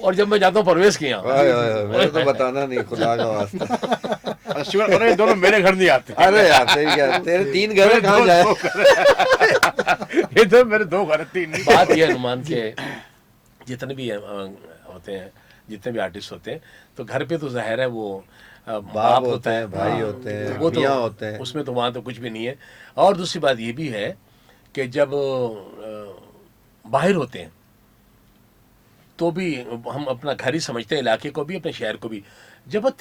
Speaker 3: और जब मैं जाता हूँ परवेज के यहाँ,
Speaker 2: ओए, ओए, ओए, मेरे तो बताना नहीं, खुदा का वास्ता।
Speaker 4: शुगर अरे दोनों मेरे घर नहीं आते।
Speaker 2: अरे यार तेरी क्या, तेरे 3 घर है, कहाँ जाए?
Speaker 4: ये तो मेरे 2 घर 3 नहीं।
Speaker 3: बात ये है नुमान के जितने भी होते हैं, जितने भी आर्टिस्ट होते हैं, तो घर पे तो जाहिर है वो बाप होता है,
Speaker 2: भाई
Speaker 3: हाँ,
Speaker 2: होते हैं,
Speaker 3: वो तो
Speaker 2: मियाँ होते हैं।
Speaker 3: उसमें तो वहाँ तो कुछ भी नहीं है। और दूसरी बात ये भी है कि जब बाहर होते हैं तो भी हम अपना घर ही समझते हैं, इलाके को भी, अपने शहर को भी। जब वो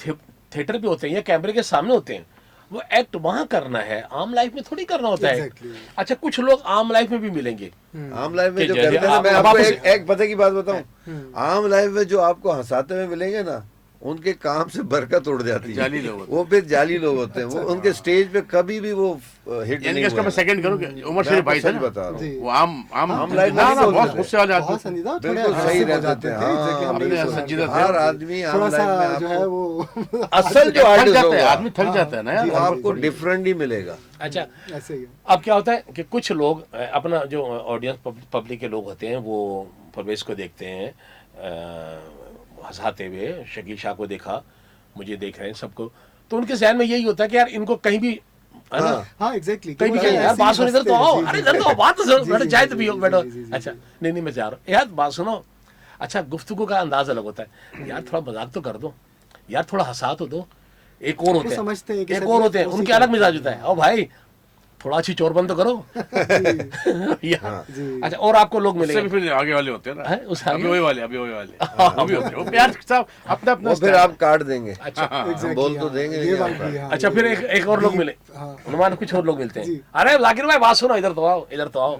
Speaker 3: थिएटर पे होते हैं या कैमरे के सामने होते हैं, वो एक्ट वहाँ करना है, आम लाइफ में थोड़ी करना होता है।
Speaker 1: Exactly.
Speaker 3: अच्छा कुछ लोग आम लाइफ में भी मिलेंगे,
Speaker 2: आम लाइफ में
Speaker 3: कि
Speaker 2: जो
Speaker 3: जैसे
Speaker 2: करते हैं ना, मैं
Speaker 3: आप
Speaker 2: आपको
Speaker 3: वापस-
Speaker 2: एक पते की बात बताऊं, आम लाइफ में जो आपको हंसाते हुए मिलेंगे ना, उनके काम से बरकत उड़ जाती है।
Speaker 4: जाली लोग होते
Speaker 2: वो फिर जाली लोग होते हैं, वो उनके स्टेज पे कभी भी वो हिट
Speaker 4: यानी
Speaker 2: नहीं
Speaker 4: कि इसका मैं
Speaker 2: हुए।
Speaker 4: सेकंड करूं कि उमर
Speaker 2: मैं
Speaker 4: शरीफ भाई
Speaker 2: आपको
Speaker 4: था
Speaker 2: सच
Speaker 4: ना,
Speaker 2: बता रहा हूँ।
Speaker 1: जी।
Speaker 4: वो आम
Speaker 2: लाइफ में
Speaker 4: ना
Speaker 2: नहीं
Speaker 4: ना
Speaker 2: बोलते
Speaker 4: बहुत
Speaker 2: थे।
Speaker 4: गुस्से वाले आदमी
Speaker 1: बहुत संजीदा, थोड़े
Speaker 2: बिल्कुल सही
Speaker 1: aggressive हो
Speaker 2: रहते
Speaker 1: जाते
Speaker 2: थे।
Speaker 1: थे,
Speaker 2: हाँ,
Speaker 1: exactly, हम
Speaker 4: अपने
Speaker 1: भी सुना
Speaker 4: संजीदा
Speaker 1: है।
Speaker 4: थे।
Speaker 2: हर आदमी आम
Speaker 1: थोड़ा
Speaker 2: लाइफ में
Speaker 1: सा जो है
Speaker 2: आपको
Speaker 1: वो
Speaker 2: असल जो
Speaker 4: थक
Speaker 2: आर्टिस्ट
Speaker 4: जाता है,
Speaker 2: होगा
Speaker 4: आदमी थक जाता है ना यार।
Speaker 2: वो आपको डिफरेंट ही मिलेगा।
Speaker 3: अच्छा
Speaker 1: ऐसे ही
Speaker 3: अब क्या होता है कि कुछ लोग अपना जो ऑडियंस पब्लिक के लोग होते हैं वो परवेज को देखते हैं हंसाते हुए, शकील शाह को देखा, मुझे देख रहे हैं सबको, तो उनके जहन में यही होता है कि यार इनको कहीं भी है ना,
Speaker 2: हाँ।
Speaker 1: हाँ एग्जैक्टली
Speaker 3: कहीं भी कहीं यार बात सुनो, इधर तो आओ, अरे इधर तो आओ, बात तो सुनो, बैठो चाय तो पियो, बैठो। अच्छा नहीं मैं जा रहा हूँ यार, बात सुनो। अच्छा गुफ्तगू का अंदाज अलग होता है यार, थोड़ा मजाक तो कर दो यार, थोड़ा हंसा तो दो। एक और होते
Speaker 1: समझते हैं
Speaker 3: हैं,
Speaker 1: कि
Speaker 3: एक
Speaker 1: सब
Speaker 3: और होते हैं,
Speaker 1: उसी
Speaker 3: उनके
Speaker 1: का
Speaker 3: अलग मिजाज होता है, ओ भाई थोड़ा अच्छी चोरबंद तो करो। या-
Speaker 1: जी।
Speaker 3: अच्छा और आपको लोग
Speaker 4: उससे भी
Speaker 3: मिलेंगे
Speaker 4: फिर आगे वाले होते हैं ना,
Speaker 3: हैं, उस आगे?
Speaker 4: अभी वही वाले अभी होते हैं वो प्यार साहब अपना अपना
Speaker 2: वो फिर आप काट देंगे।
Speaker 3: अच्छा
Speaker 2: हम बोल तो देंगे
Speaker 1: ये
Speaker 2: लेकिन
Speaker 1: बात
Speaker 2: आप-
Speaker 1: भी, हाँ,
Speaker 3: अच्छा
Speaker 1: ये
Speaker 3: फिर
Speaker 1: भी।
Speaker 3: एक और लोग मिले,
Speaker 1: हाँ।
Speaker 3: अनुमान कुछ और लोग मिलते हैं,
Speaker 1: जी।
Speaker 3: अरे जाकिर भाई बात सुनो, इधर तो आओ, इधर तो आओ।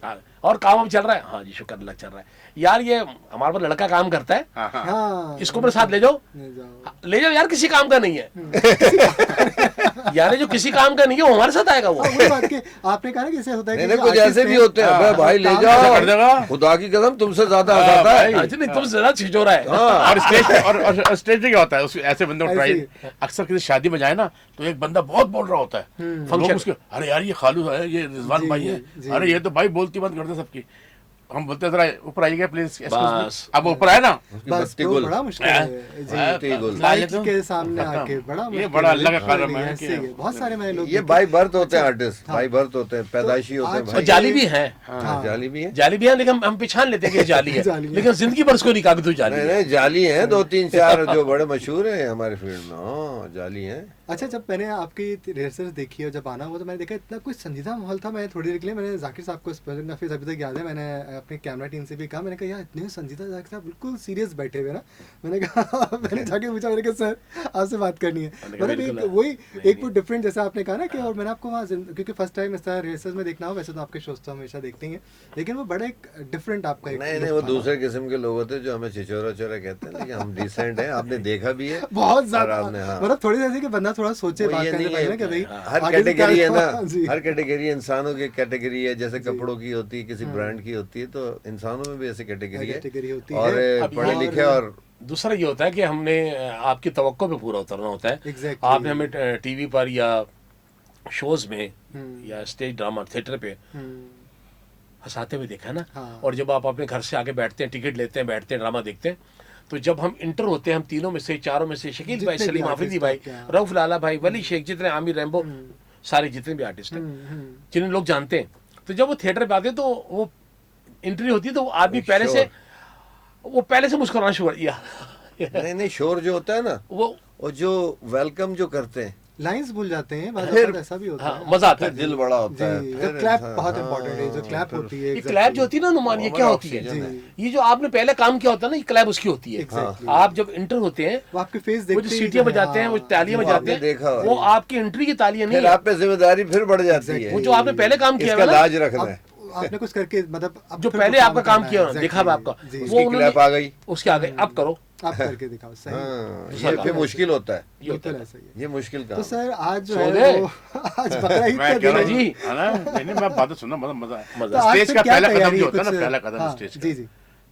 Speaker 3: हाँ, और काम हम चल रहा है, हाँ जी शुक्र अल्लाह चल रहा है यार, ये हमारे पास लड़का काम करता है,
Speaker 4: हाँ हाँ
Speaker 1: हाँ
Speaker 3: इसको मेरे साथ ले जाओ,
Speaker 1: ले जाओ।
Speaker 3: ले जाओ यार, किसी काम का नहीं है। यार जो किसी काम का नहीं है वो हमारे साथ आएगा वो।
Speaker 1: हाँ, वही बात कि आपने कहा ना कि ऐसे होता है
Speaker 2: नहीं
Speaker 1: कि
Speaker 2: नहीं
Speaker 1: जो
Speaker 2: कुछ
Speaker 1: artist
Speaker 2: ऐसे भी
Speaker 1: हैं,
Speaker 2: होते हैं, अबे भाई ले
Speaker 1: काम
Speaker 2: जाओ,
Speaker 4: कर देगा।
Speaker 2: खुदा की कसम तुमसे ज्यादा हंसाता है।
Speaker 3: अच्छा नहीं तुमसे ज्यादा छिचोरा है।
Speaker 4: और स्टेज पे और स्टेज पे क्या होता है, उस ऐसे बंदे को
Speaker 1: ऐसे
Speaker 4: ट्राई अक्सर किसी शादी में जाए ना, तो एक बंदा बहुत बोल रहा होता है, लोग उसके अरे यार ये खालू है, ये रिजवान
Speaker 1: जी,
Speaker 4: भाई है,
Speaker 1: जी।
Speaker 4: अरे ये तो भाई बोलती बंद कर दे सबकी। हम बोलते हैं जरा ऊपर आइएगा प्लीज,
Speaker 3: बस।
Speaker 4: अब वो ऊपर आए ना,
Speaker 2: उसकी
Speaker 1: बस
Speaker 2: बत्ती
Speaker 1: तो
Speaker 2: गुल।
Speaker 1: बड़ा मुश्किल है जी।
Speaker 2: बत्ती गुल।
Speaker 1: लाइट के सामने आके बड़ा
Speaker 4: ये
Speaker 1: मुश्किल
Speaker 4: बड़ा
Speaker 1: है,
Speaker 4: अल्लाह का
Speaker 1: literally
Speaker 4: करम है
Speaker 1: ऐसे
Speaker 4: कि-
Speaker 1: ही है। बहुत सारे मैंने लोग
Speaker 2: ये
Speaker 1: देखे।
Speaker 2: बाई बर्थ होते हैं आर्टिस्ट,
Speaker 1: हाँ।
Speaker 2: बाई बर्थ होते हैं, पैदाइशी होते हैं
Speaker 1: आज-
Speaker 3: और
Speaker 2: भाई।
Speaker 3: जाली भी है,
Speaker 2: हाँ, जाली भी है।
Speaker 3: जाली भी है, लेकिन हम पहचान लेते हैं कि ये जाली है,
Speaker 1: जाली है।
Speaker 3: लेकिन जिंदगी भर उसको नहीं कहा कि तू जाली
Speaker 2: नहीं
Speaker 3: है।
Speaker 2: नहीं जाली है, 2 3 4 जो बड़े मशहूर है हमारे फील्ड में, हाँ जाली है।
Speaker 1: अच्छा जब मैंने आपकी रिहर्सल देखी और जब आना हुआ तो मैंने देखा इतना कुछ संजीदा माहौल था। मैं थोड़ी देर के लिए मैंने जाकिर साहब को काफ़ी अभी तक याद है, मैंने अपने कैमरा टीम से भी कहा, मैंने कहा यार इतने संजीदा जाकिर साहब बिल्कुल सीरियस बैठे हुए ना। मैंने कहा मैंने जाके पूछा, मैंने कहा सर आपसे बात करनी है। मतलब
Speaker 3: बिल्कुल
Speaker 1: एक वही एक वो डिफरेंट जैसा आपने कहा ना कि, और मैंने आपको वहाँ क्योंकि फर्स्ट टाइम इस तरह रिहर्सल में देखना हो, वैसे तो आपके शोज तो हमेशा देखते हैं, लेकिन वो बड़ा एक डिफरेंट आपका एक
Speaker 2: नहीं नहीं वो दूसरे किस्म के लोग होते हैं जो हमें छिछोरा चोरा कहते हैं, लेकिन हम डिसेंट हैं, आपने देखा भी है
Speaker 1: बहुत
Speaker 2: और
Speaker 1: ज्यादा,
Speaker 2: आपने, हाँ।
Speaker 1: मतलब थोड़ी ऐसी कि बंदा थोड़ा सोचे
Speaker 2: वो
Speaker 1: बात
Speaker 2: ये
Speaker 1: करने
Speaker 2: नहीं
Speaker 1: पहले
Speaker 2: है,
Speaker 1: ना कि भाई
Speaker 2: हर
Speaker 1: आगे से
Speaker 2: कैटेगरी
Speaker 1: क्या-
Speaker 2: है ना,
Speaker 1: जी।
Speaker 2: हर कैटेगरी इंसानों की कैटेगरी है, जैसे कपड़ों की होती है, किसी ब्रांड की होती है, तो इंसानों में भी ऐसी कैटेगरी है।
Speaker 1: कैटेगरी होती
Speaker 2: और
Speaker 1: है।
Speaker 3: अब
Speaker 2: पढ़े
Speaker 1: और-
Speaker 2: लिखे और
Speaker 3: दूसरा ये होता है कि हमने आपकी तवक्को पे पूरा उतरना होता है।
Speaker 1: Exactly.
Speaker 3: आपने हमें टीवी पर या शोज में या स्टेज ड्रामा थिएटर पे हंसाते हुए देखा है ना।
Speaker 1: हाँ।
Speaker 3: और जब आप अपने घर से आके बैठते हैं, टिकट लेते हैं, बैठते हैं, ड्रामा देखते हैं, तो जब हम इंटर होते हैं, हम तीनों में से, चारों में से, शकील भाई,
Speaker 1: जितने भी
Speaker 3: सलीम आफरीदी
Speaker 1: artist
Speaker 3: भाई,
Speaker 1: आपके यहाँ।
Speaker 3: रऊफ लाला भाई, वली शेख, जितने आमिर रैम्बो, सारे जितने भी आर्टिस्ट हैं जिन्हें लोग जानते हैं, तो जब वो थिएटर पे आते हैं तो वो एंट्री होती है तो वो आदमी पहले से मुस्कुराना शुरू कर दिया।
Speaker 2: नहीं नहीं, शोर जो होता है ना,
Speaker 3: वो
Speaker 2: और जो वेलकम जो करते हैं,
Speaker 1: लाइंस भूल जाते हैं, बाद
Speaker 2: फिर-
Speaker 1: में ऐसा भी होता
Speaker 3: हाँ,
Speaker 1: है।
Speaker 3: मजा आता
Speaker 2: फिर
Speaker 3: है।
Speaker 2: दिल बड़ा होता है।
Speaker 1: जी,
Speaker 2: फिर
Speaker 1: जब क्लैप
Speaker 2: इंसान-
Speaker 1: बहुत
Speaker 2: हाँ,
Speaker 1: इंपॉर्टेंट है, जो क्लैप
Speaker 2: फिर-
Speaker 1: होती है।
Speaker 3: ये क्लैप जो होती है ना नुमान, ये
Speaker 2: वो
Speaker 3: क्या
Speaker 2: बड़ा
Speaker 3: होती है?
Speaker 2: ऑक्सीजन है।
Speaker 3: ये जो आपने पहले काम किया होता है ना, ये क्लैप उसकी होती है।
Speaker 1: Exactly.
Speaker 3: आप जब इंटर होते हैं,
Speaker 1: वो आपके फेस
Speaker 3: वो
Speaker 1: देखते
Speaker 3: जो
Speaker 1: ही
Speaker 3: सीटियां
Speaker 1: जो है,
Speaker 3: बजाते हैं, वो
Speaker 1: हाँ,
Speaker 3: तालियां
Speaker 2: वो
Speaker 3: बजाते
Speaker 2: आपने
Speaker 3: हैं,
Speaker 2: देखा होगा।
Speaker 3: वो आपकी एंट्री की तालियां नहीं
Speaker 2: फिर
Speaker 3: है।
Speaker 2: आप पे जिम्मेदारी फिर बढ़ जाती है।
Speaker 3: वो जो आपने पहले काम किया
Speaker 2: इसका
Speaker 3: है ना,
Speaker 2: लाज रखना है।
Speaker 1: अब आपने कुछ करके मतलब अब
Speaker 3: जो
Speaker 1: फिर
Speaker 3: पहले
Speaker 1: perform
Speaker 3: आपका काम
Speaker 1: करना
Speaker 3: किया
Speaker 1: है,
Speaker 3: उन्होंने, देखा हुआ आपका,
Speaker 1: exactly, जी।
Speaker 3: वो
Speaker 2: उसकी
Speaker 3: उन्होंने-
Speaker 2: क्लैप आ गई।
Speaker 3: उसके आगे अब करो,
Speaker 1: आप करके दिखाओ, सही।
Speaker 2: हाँ,
Speaker 3: दूसरा
Speaker 2: ये
Speaker 3: काम
Speaker 2: फिर
Speaker 3: है।
Speaker 2: मुश्किल होता है।
Speaker 3: ये होता
Speaker 1: बिल्कुल
Speaker 3: है।
Speaker 1: ऐसा ही है।
Speaker 2: ये मुश्किल काम
Speaker 1: तो
Speaker 2: है।
Speaker 1: सर आज जो
Speaker 3: सो
Speaker 1: है
Speaker 3: गए?
Speaker 1: वो आज बकरा ईद
Speaker 4: मैं
Speaker 1: का
Speaker 4: कह
Speaker 1: दिन
Speaker 4: रहा
Speaker 1: है।
Speaker 3: जी।
Speaker 4: हूँ ना, नहीं मैं बात सुनना, मजा मजा है।
Speaker 3: मजा।
Speaker 1: तो आज
Speaker 4: स्टेज
Speaker 1: फिर
Speaker 4: का
Speaker 1: क्या
Speaker 4: पहला कदम
Speaker 1: तैयारी
Speaker 4: जो होता है ना,
Speaker 1: कुछ-
Speaker 4: पहला कदम
Speaker 1: हाँ,
Speaker 4: स्टेज का,
Speaker 1: जी जी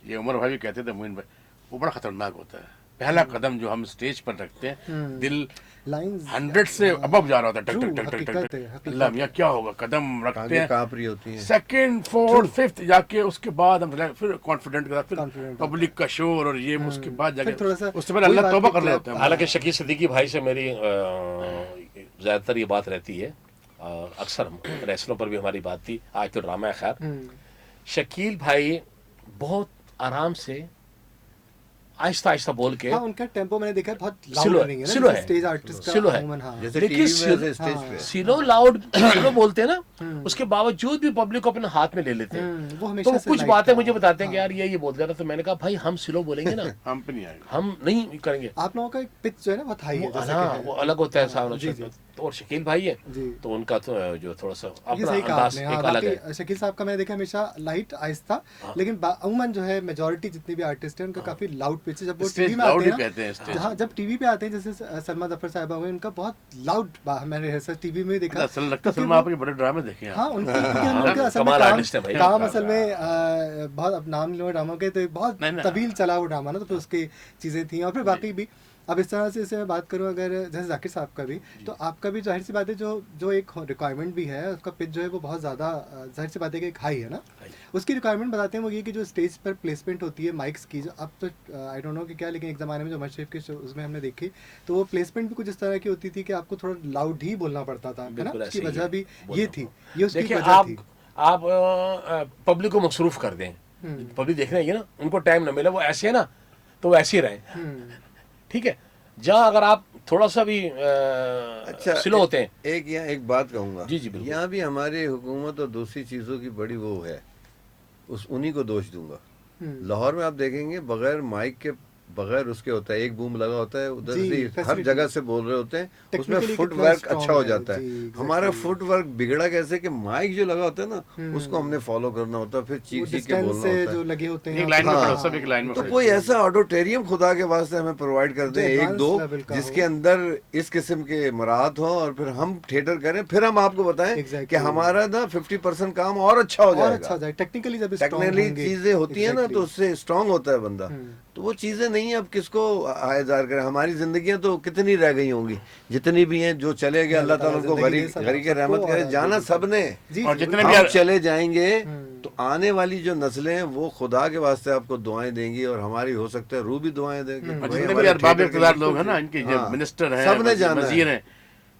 Speaker 4: ये उमर भाई भी कहते थे, मोइन भाई, वो बड़ा खतरनाक होता है। पहला कदम जो हम स्टेज पर रखते हैं, दिल
Speaker 1: लाइंस
Speaker 4: 100 से अबव जा रहा होता है, टक
Speaker 1: True,
Speaker 4: टक टक टक
Speaker 1: हकीकत
Speaker 4: टक
Speaker 1: है,
Speaker 4: टक।
Speaker 1: हकीकत
Speaker 4: अल्लाह
Speaker 1: है।
Speaker 4: मियां क्या होगा, कदम रखते
Speaker 2: टांगे
Speaker 4: हैं,
Speaker 2: कांप रही होती हैं।
Speaker 4: सेकंड फोर्थ फिफ्थ जाके उसके बाद हम फिर कॉन्फिडेंट के साथ फिर
Speaker 1: Confident
Speaker 4: पब्लिक का शोर और ये उसके बाद
Speaker 1: फिर थोड़ा सा
Speaker 4: जाके उससे पहले
Speaker 1: वही
Speaker 4: अल्लाह
Speaker 1: बात
Speaker 4: तौबा
Speaker 1: कि
Speaker 4: कर रहे
Speaker 1: clap-
Speaker 4: होते हैं।
Speaker 3: हालांकि शकील सिद्दीकी भाई से मेरी ज्यादातर ये बात रहती है, अक्सर हम रेसलों पर भी हमारी बात थी, आज तो ड्रामा है खैर। शकील भाई बहुत आराम से, आहिस्ता आहिस्ता बोल के,
Speaker 1: हाँ, उनका टेम्पो मैंने देखा है बहुत
Speaker 3: स्लो
Speaker 1: लाउड
Speaker 3: है,
Speaker 1: नहीं है
Speaker 3: स्लो
Speaker 1: ना,
Speaker 3: है,
Speaker 1: स्टेज आर्टिस्ट का
Speaker 3: स्लो है।
Speaker 1: अमूमन, हाँ।
Speaker 2: जैसे
Speaker 3: लेकिन
Speaker 2: टीवी में
Speaker 3: सिल-
Speaker 2: ऐसे स्टेज पे।
Speaker 3: स्लो लाउड स्लो बोलते हैं ना, उसके बावजूद भी पब्लिक को अपने हाथ में ले लेते हैं।
Speaker 1: वो
Speaker 3: तो
Speaker 1: हमेशा से
Speaker 3: कुछ
Speaker 1: लाइक
Speaker 3: बातें
Speaker 1: था।
Speaker 3: मुझे बताते हैं कि
Speaker 1: हाँ।
Speaker 3: यार ये बोल रहा था, तो मैंने कहा भाई हम स्लो बोलेंगे ना,
Speaker 4: हम पे नहीं आएगा।
Speaker 3: हम नहीं करेंगे।
Speaker 1: आप लोगों का एक पिच जो है ना बहुत हाई है, जैसा
Speaker 3: हाँ,
Speaker 1: कि
Speaker 3: वो
Speaker 1: है।
Speaker 3: अलग होता है साहब।
Speaker 1: जी, जी।
Speaker 3: तो और शकील भाई है,
Speaker 1: जी।
Speaker 3: तो उनका तो जो थोड़ा सा
Speaker 1: ये
Speaker 3: अपना
Speaker 1: सही कहा
Speaker 3: अंदाज
Speaker 1: आपने, हाँ,
Speaker 3: एक अलग है।
Speaker 1: बाकी शकील साहब का मैंने देखा हमेशा लाइट आहिस्ता, लेकिन अमूमन जो है मेजोरिटी जितने भी आर्टिस्ट हैं उनका काफी लाउड पिच है। जब वो
Speaker 4: स्टेज
Speaker 1: टीवी में
Speaker 4: लाउड
Speaker 1: आते
Speaker 4: ही
Speaker 1: हैं
Speaker 4: कहते हैं
Speaker 1: ना,
Speaker 4: स्टेज।
Speaker 1: हाँ, जब टीवी पे आते हैं, जैसे सलमा जफर साहिबा हुए, उनका बहुत लाउड, मैंने ऐसा टीवी में देखा।
Speaker 4: असल लगता है
Speaker 1: क्योंकि
Speaker 4: सलमा
Speaker 1: वो-
Speaker 4: आपके बड़े ड्रामे देखे हैं।
Speaker 1: हाँ, उनके क्योंकि हम लोग के असल में
Speaker 3: कमाल
Speaker 1: काम
Speaker 3: artist है भाई।
Speaker 1: काम असल में बहुत, अब नाम लो ड्रामा के, तो बहुत
Speaker 4: नहीं, नहीं।
Speaker 1: तवील चला वो ड्रामा ना, तो फिर उसकी चीज़ें थी। और फिर बाकी भी अब इस तरह से जैसे मैं बात करूं, अगर जैसे जाकिर साहब का भी, तो आपका भी जाहिर सी बात है, जो एक रिक्वायरमेंट भी है, उसका पिच जो है वो बहुत ज़्यादा, जाहिर सी बात है कि एक हाई है ना। उसकी रिक्वायरमेंट बताते हैं वो ये कि जो स्टेज पर प्लेसमेंट होती है माइक्स की, जो अब तो आई डोंट नो कि क्या, लेकिन एक ज़माने में जो उमर शरीफ के शो उसमें हमने देखी, तो वो प्लेसमेंट भी कुछ इस तरह की होती थी कि आपको थोड़ा लाउड ही बोलना पड़ता था, है ना।
Speaker 3: बिल्कुल
Speaker 1: उसकी
Speaker 3: ऐसे ही
Speaker 1: वजह
Speaker 3: है,
Speaker 1: भी
Speaker 3: बोलना
Speaker 1: ये थी, ये उसकी
Speaker 3: देखिए,
Speaker 1: वजह थी।
Speaker 3: आप पब्लिक को मसरूफ कर दें, पब्लिक देखने आएगी ना, उनको टाइम ना मिले, वो ऐसे है ना, तो वो ऐसे ही रहे। ठीक है, जहाँ अगर आप थोड़ा सा भी स्लो होते हैं।
Speaker 2: एक यहाँ एक बात कहूँगा,
Speaker 3: जी, जी, बिल्कुल।
Speaker 2: यहाँ भी हमारी हुकूमत और दूसरी चीज़ों की बड़ी वो है, उन्हीं को दोष दूंगा। लाहौर में आप देखेंगे बगैर माइक के, बगैर उसके होता है, एक बूम लगा होता है, उधर
Speaker 1: जी,
Speaker 2: से हर
Speaker 1: facility।
Speaker 2: जगह से बोल रहे होते हैं, उसमें
Speaker 1: Technically
Speaker 2: फुट
Speaker 1: कितना
Speaker 2: वर्क
Speaker 1: strong
Speaker 2: अच्छा हो
Speaker 1: है,
Speaker 2: जाता है।
Speaker 1: जी, exactly।
Speaker 2: हमारा फुट वर्क बिगड़ा कैसे कि माइक जो लगा होता है ना, उसको हमने फॉलो करना होता है, फिर
Speaker 1: वो
Speaker 2: चीख चीख के
Speaker 1: डिस्टेंस
Speaker 2: बोलना
Speaker 1: से
Speaker 2: होता
Speaker 1: जो
Speaker 2: है।
Speaker 1: लगे होते हैं,
Speaker 4: एक लाइन में
Speaker 2: हाँ।
Speaker 4: खड़े, सब एक लाइन में
Speaker 2: तो
Speaker 4: खड़े।
Speaker 2: कोई ऐसा ऑडिटोरियम खुदा के वास्ते हमें प्रोवाइड कर दे,
Speaker 1: जो
Speaker 2: एक
Speaker 1: advanced
Speaker 2: दो,
Speaker 1: level का
Speaker 2: जिसके
Speaker 1: हो।
Speaker 2: अंदर इस किस्म के मराहत हो, और फिर हम थिएटर करें, फिर हम आपको बताएं
Speaker 1: Exactly।
Speaker 2: कि हमारा ना 50% काम और अच्छा हो
Speaker 1: और अच्छा
Speaker 2: जाएगा।
Speaker 1: हो जाए टेक्निकली, जब strong
Speaker 2: टेक्निकली
Speaker 1: होंगे।
Speaker 2: चीजें होती है ना,
Speaker 1: Exactly।
Speaker 2: तो उससे स्ट्रांग होता है बंदा। तो वो चीजें नहीं है, अब किसको आयजार करें। हमारी जिंदगियां तो कितनी रह गई होंगी, जितनी भी हैं, जो चले गए, अल्लाह ताला उनको
Speaker 1: जिंदगी
Speaker 2: गरी
Speaker 1: दे सब-
Speaker 2: गरी के
Speaker 1: सबको
Speaker 2: रहमत करे।
Speaker 1: और
Speaker 2: जाना
Speaker 1: बिल्कुल।
Speaker 2: सबने,
Speaker 1: जी,
Speaker 4: और
Speaker 1: जी,
Speaker 4: जितने
Speaker 1: बिल्कुल।
Speaker 4: भी
Speaker 2: हम चले जाएंगे
Speaker 1: हम्म।
Speaker 2: तो आने वाली जो नस्लें हैं वो खुदा के वास्ते आपको दुआएं देंगी, और हमारी हो सकता है रूह भी दुआएं देगी।
Speaker 4: और
Speaker 2: भाई
Speaker 4: जितने भी
Speaker 2: हमारे
Speaker 4: अरबाब
Speaker 2: थिएटर के
Speaker 4: इक़्तिदार
Speaker 2: लिए-
Speaker 4: लोग हैं ना, इनके जो
Speaker 2: हाँ।
Speaker 4: मिनिस्टर हैं,
Speaker 2: सबने जाना है।
Speaker 4: वजीर हैं,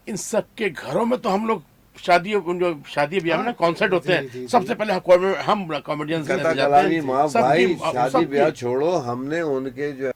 Speaker 4: इन सब के घरों में तो हम लोग शादियों, जो शादी ब्याह में ना कॉन्सर्ट होते
Speaker 1: जी,
Speaker 4: हैं,
Speaker 1: जी,
Speaker 4: सबसे पहले हम कॉमेडियंस
Speaker 2: कथा कलामी माँ भाई, शादी
Speaker 4: सबकी
Speaker 2: ब्याह छोड़ो, हमने उनके जो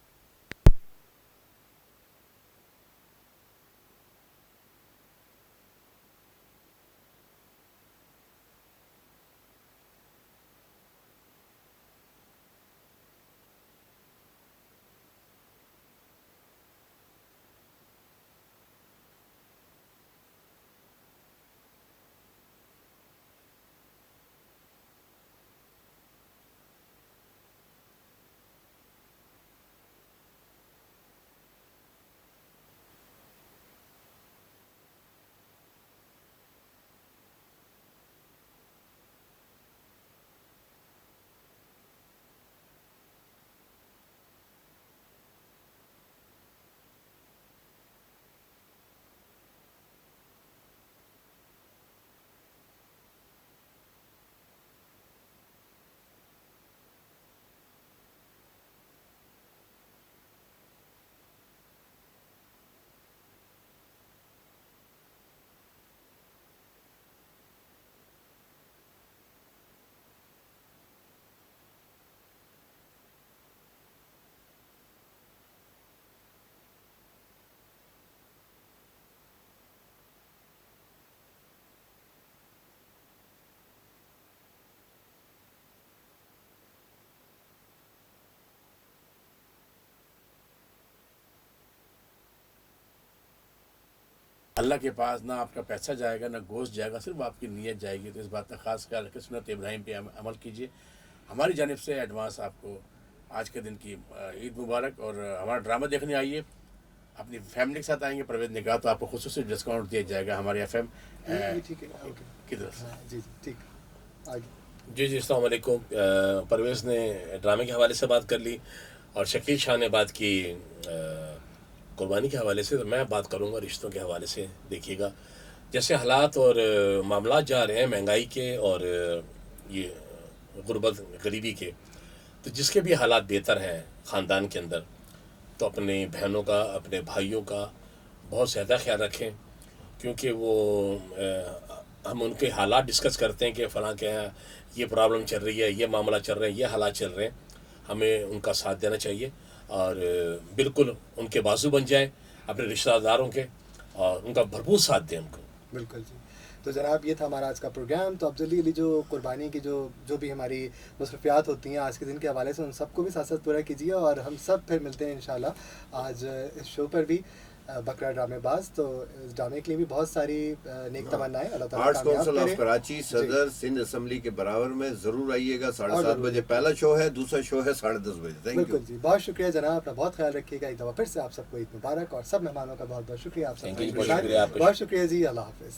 Speaker 4: अल्लाह के पास ना आपका पैसा जाएगा ना गोश्त जाएगा, सिर्फ आपकी नीयत जाएगी। तो इस बात का खास ख्याल रखें, सुन्नत इब्राहिम पे अमल कीजिए। हमारी जानिब से एडवांस आपको आज के दिन की ईद मुबारक। और हमारा ड्रामा देखने आइए, अपनी फैमिली के साथ आएंगे परवेज़ निगाह, तो आपको खुसूसी डिस्काउंट दिया जाएगा हमारे FM
Speaker 1: ठीक है, ओके,
Speaker 4: की तरफ से।
Speaker 1: हाँ, जी जी ठीक, आगे।
Speaker 3: जी अस्सलाम वालेकुम। परवेज़ ने ड्रामे के हवाले से बात कर ली और शकील शाह ने बात की कुर्बानी के हवाले से। तो मैं बात करूँगा रिश्तों के हवाले से। देखिएगा जैसे हालात और मामला जा रहे हैं महंगाई के और ये गुर्बत गरीबी के, तो जिसके भी हालात बेहतर हैं ख़ानदान के अंदर, तो अपने बहनों का, अपने भाइयों का बहुत ज़्यादा ख्याल रखें। क्योंकि वो हम उनके हालात डिस्कस करते हैं कि फ़लाँ के यहाँ ये प्रॉब्लम चल रही है, ये मामला चल रहे हैं, ये हालात चल रहे हैं, हमें उनका साथ देना चाहिए और बिल्कुल उनके बाजू बन जाएं अपने रिश्तेदारों के और उनका भरपूर साथ दें उनको।
Speaker 1: बिल्कुल जी। तो जनाब ये था हमारा आज का प्रोग्राम। तो अब जल्दी जो कुर्बानी की जो भी हमारी मसरूफियात होती हैं आज के दिन के हवाले से, उन सबको भी साथ साथ पूरा कीजिए और हम सब फिर मिलते हैं इंशाल्लाह आज इस शो पर भी बकरा ड्रामेबाज। तो इस ड्रामे के लिए भी बहुत सारी नेक तमन्नाएं, अल्लाह ताला
Speaker 2: आर्ट्स
Speaker 1: कामयाब
Speaker 2: काउंसिल ऑफ
Speaker 1: करे।
Speaker 2: कराची सदर सिंध असेंबली के बराबर में जरूर आइएगा। 7:30 बजे पहला शो है, दूसरा शो है 10:30 बजे। Thank you.
Speaker 1: बिल्कुल जी, बहुत शुक्रिया जनाब, अपना बहुत ख्याल रखिएगा। एक दफ़ा फिर से आप सबको ईद मुबारक और सब मेहमानों का बहुत बहुत शुक्रिया। आप
Speaker 3: Thank you,
Speaker 1: सबका
Speaker 3: बहुत शुक्रिया आपका।
Speaker 1: बहुत शुक्रिया जी, अल्लाह हाफिज़।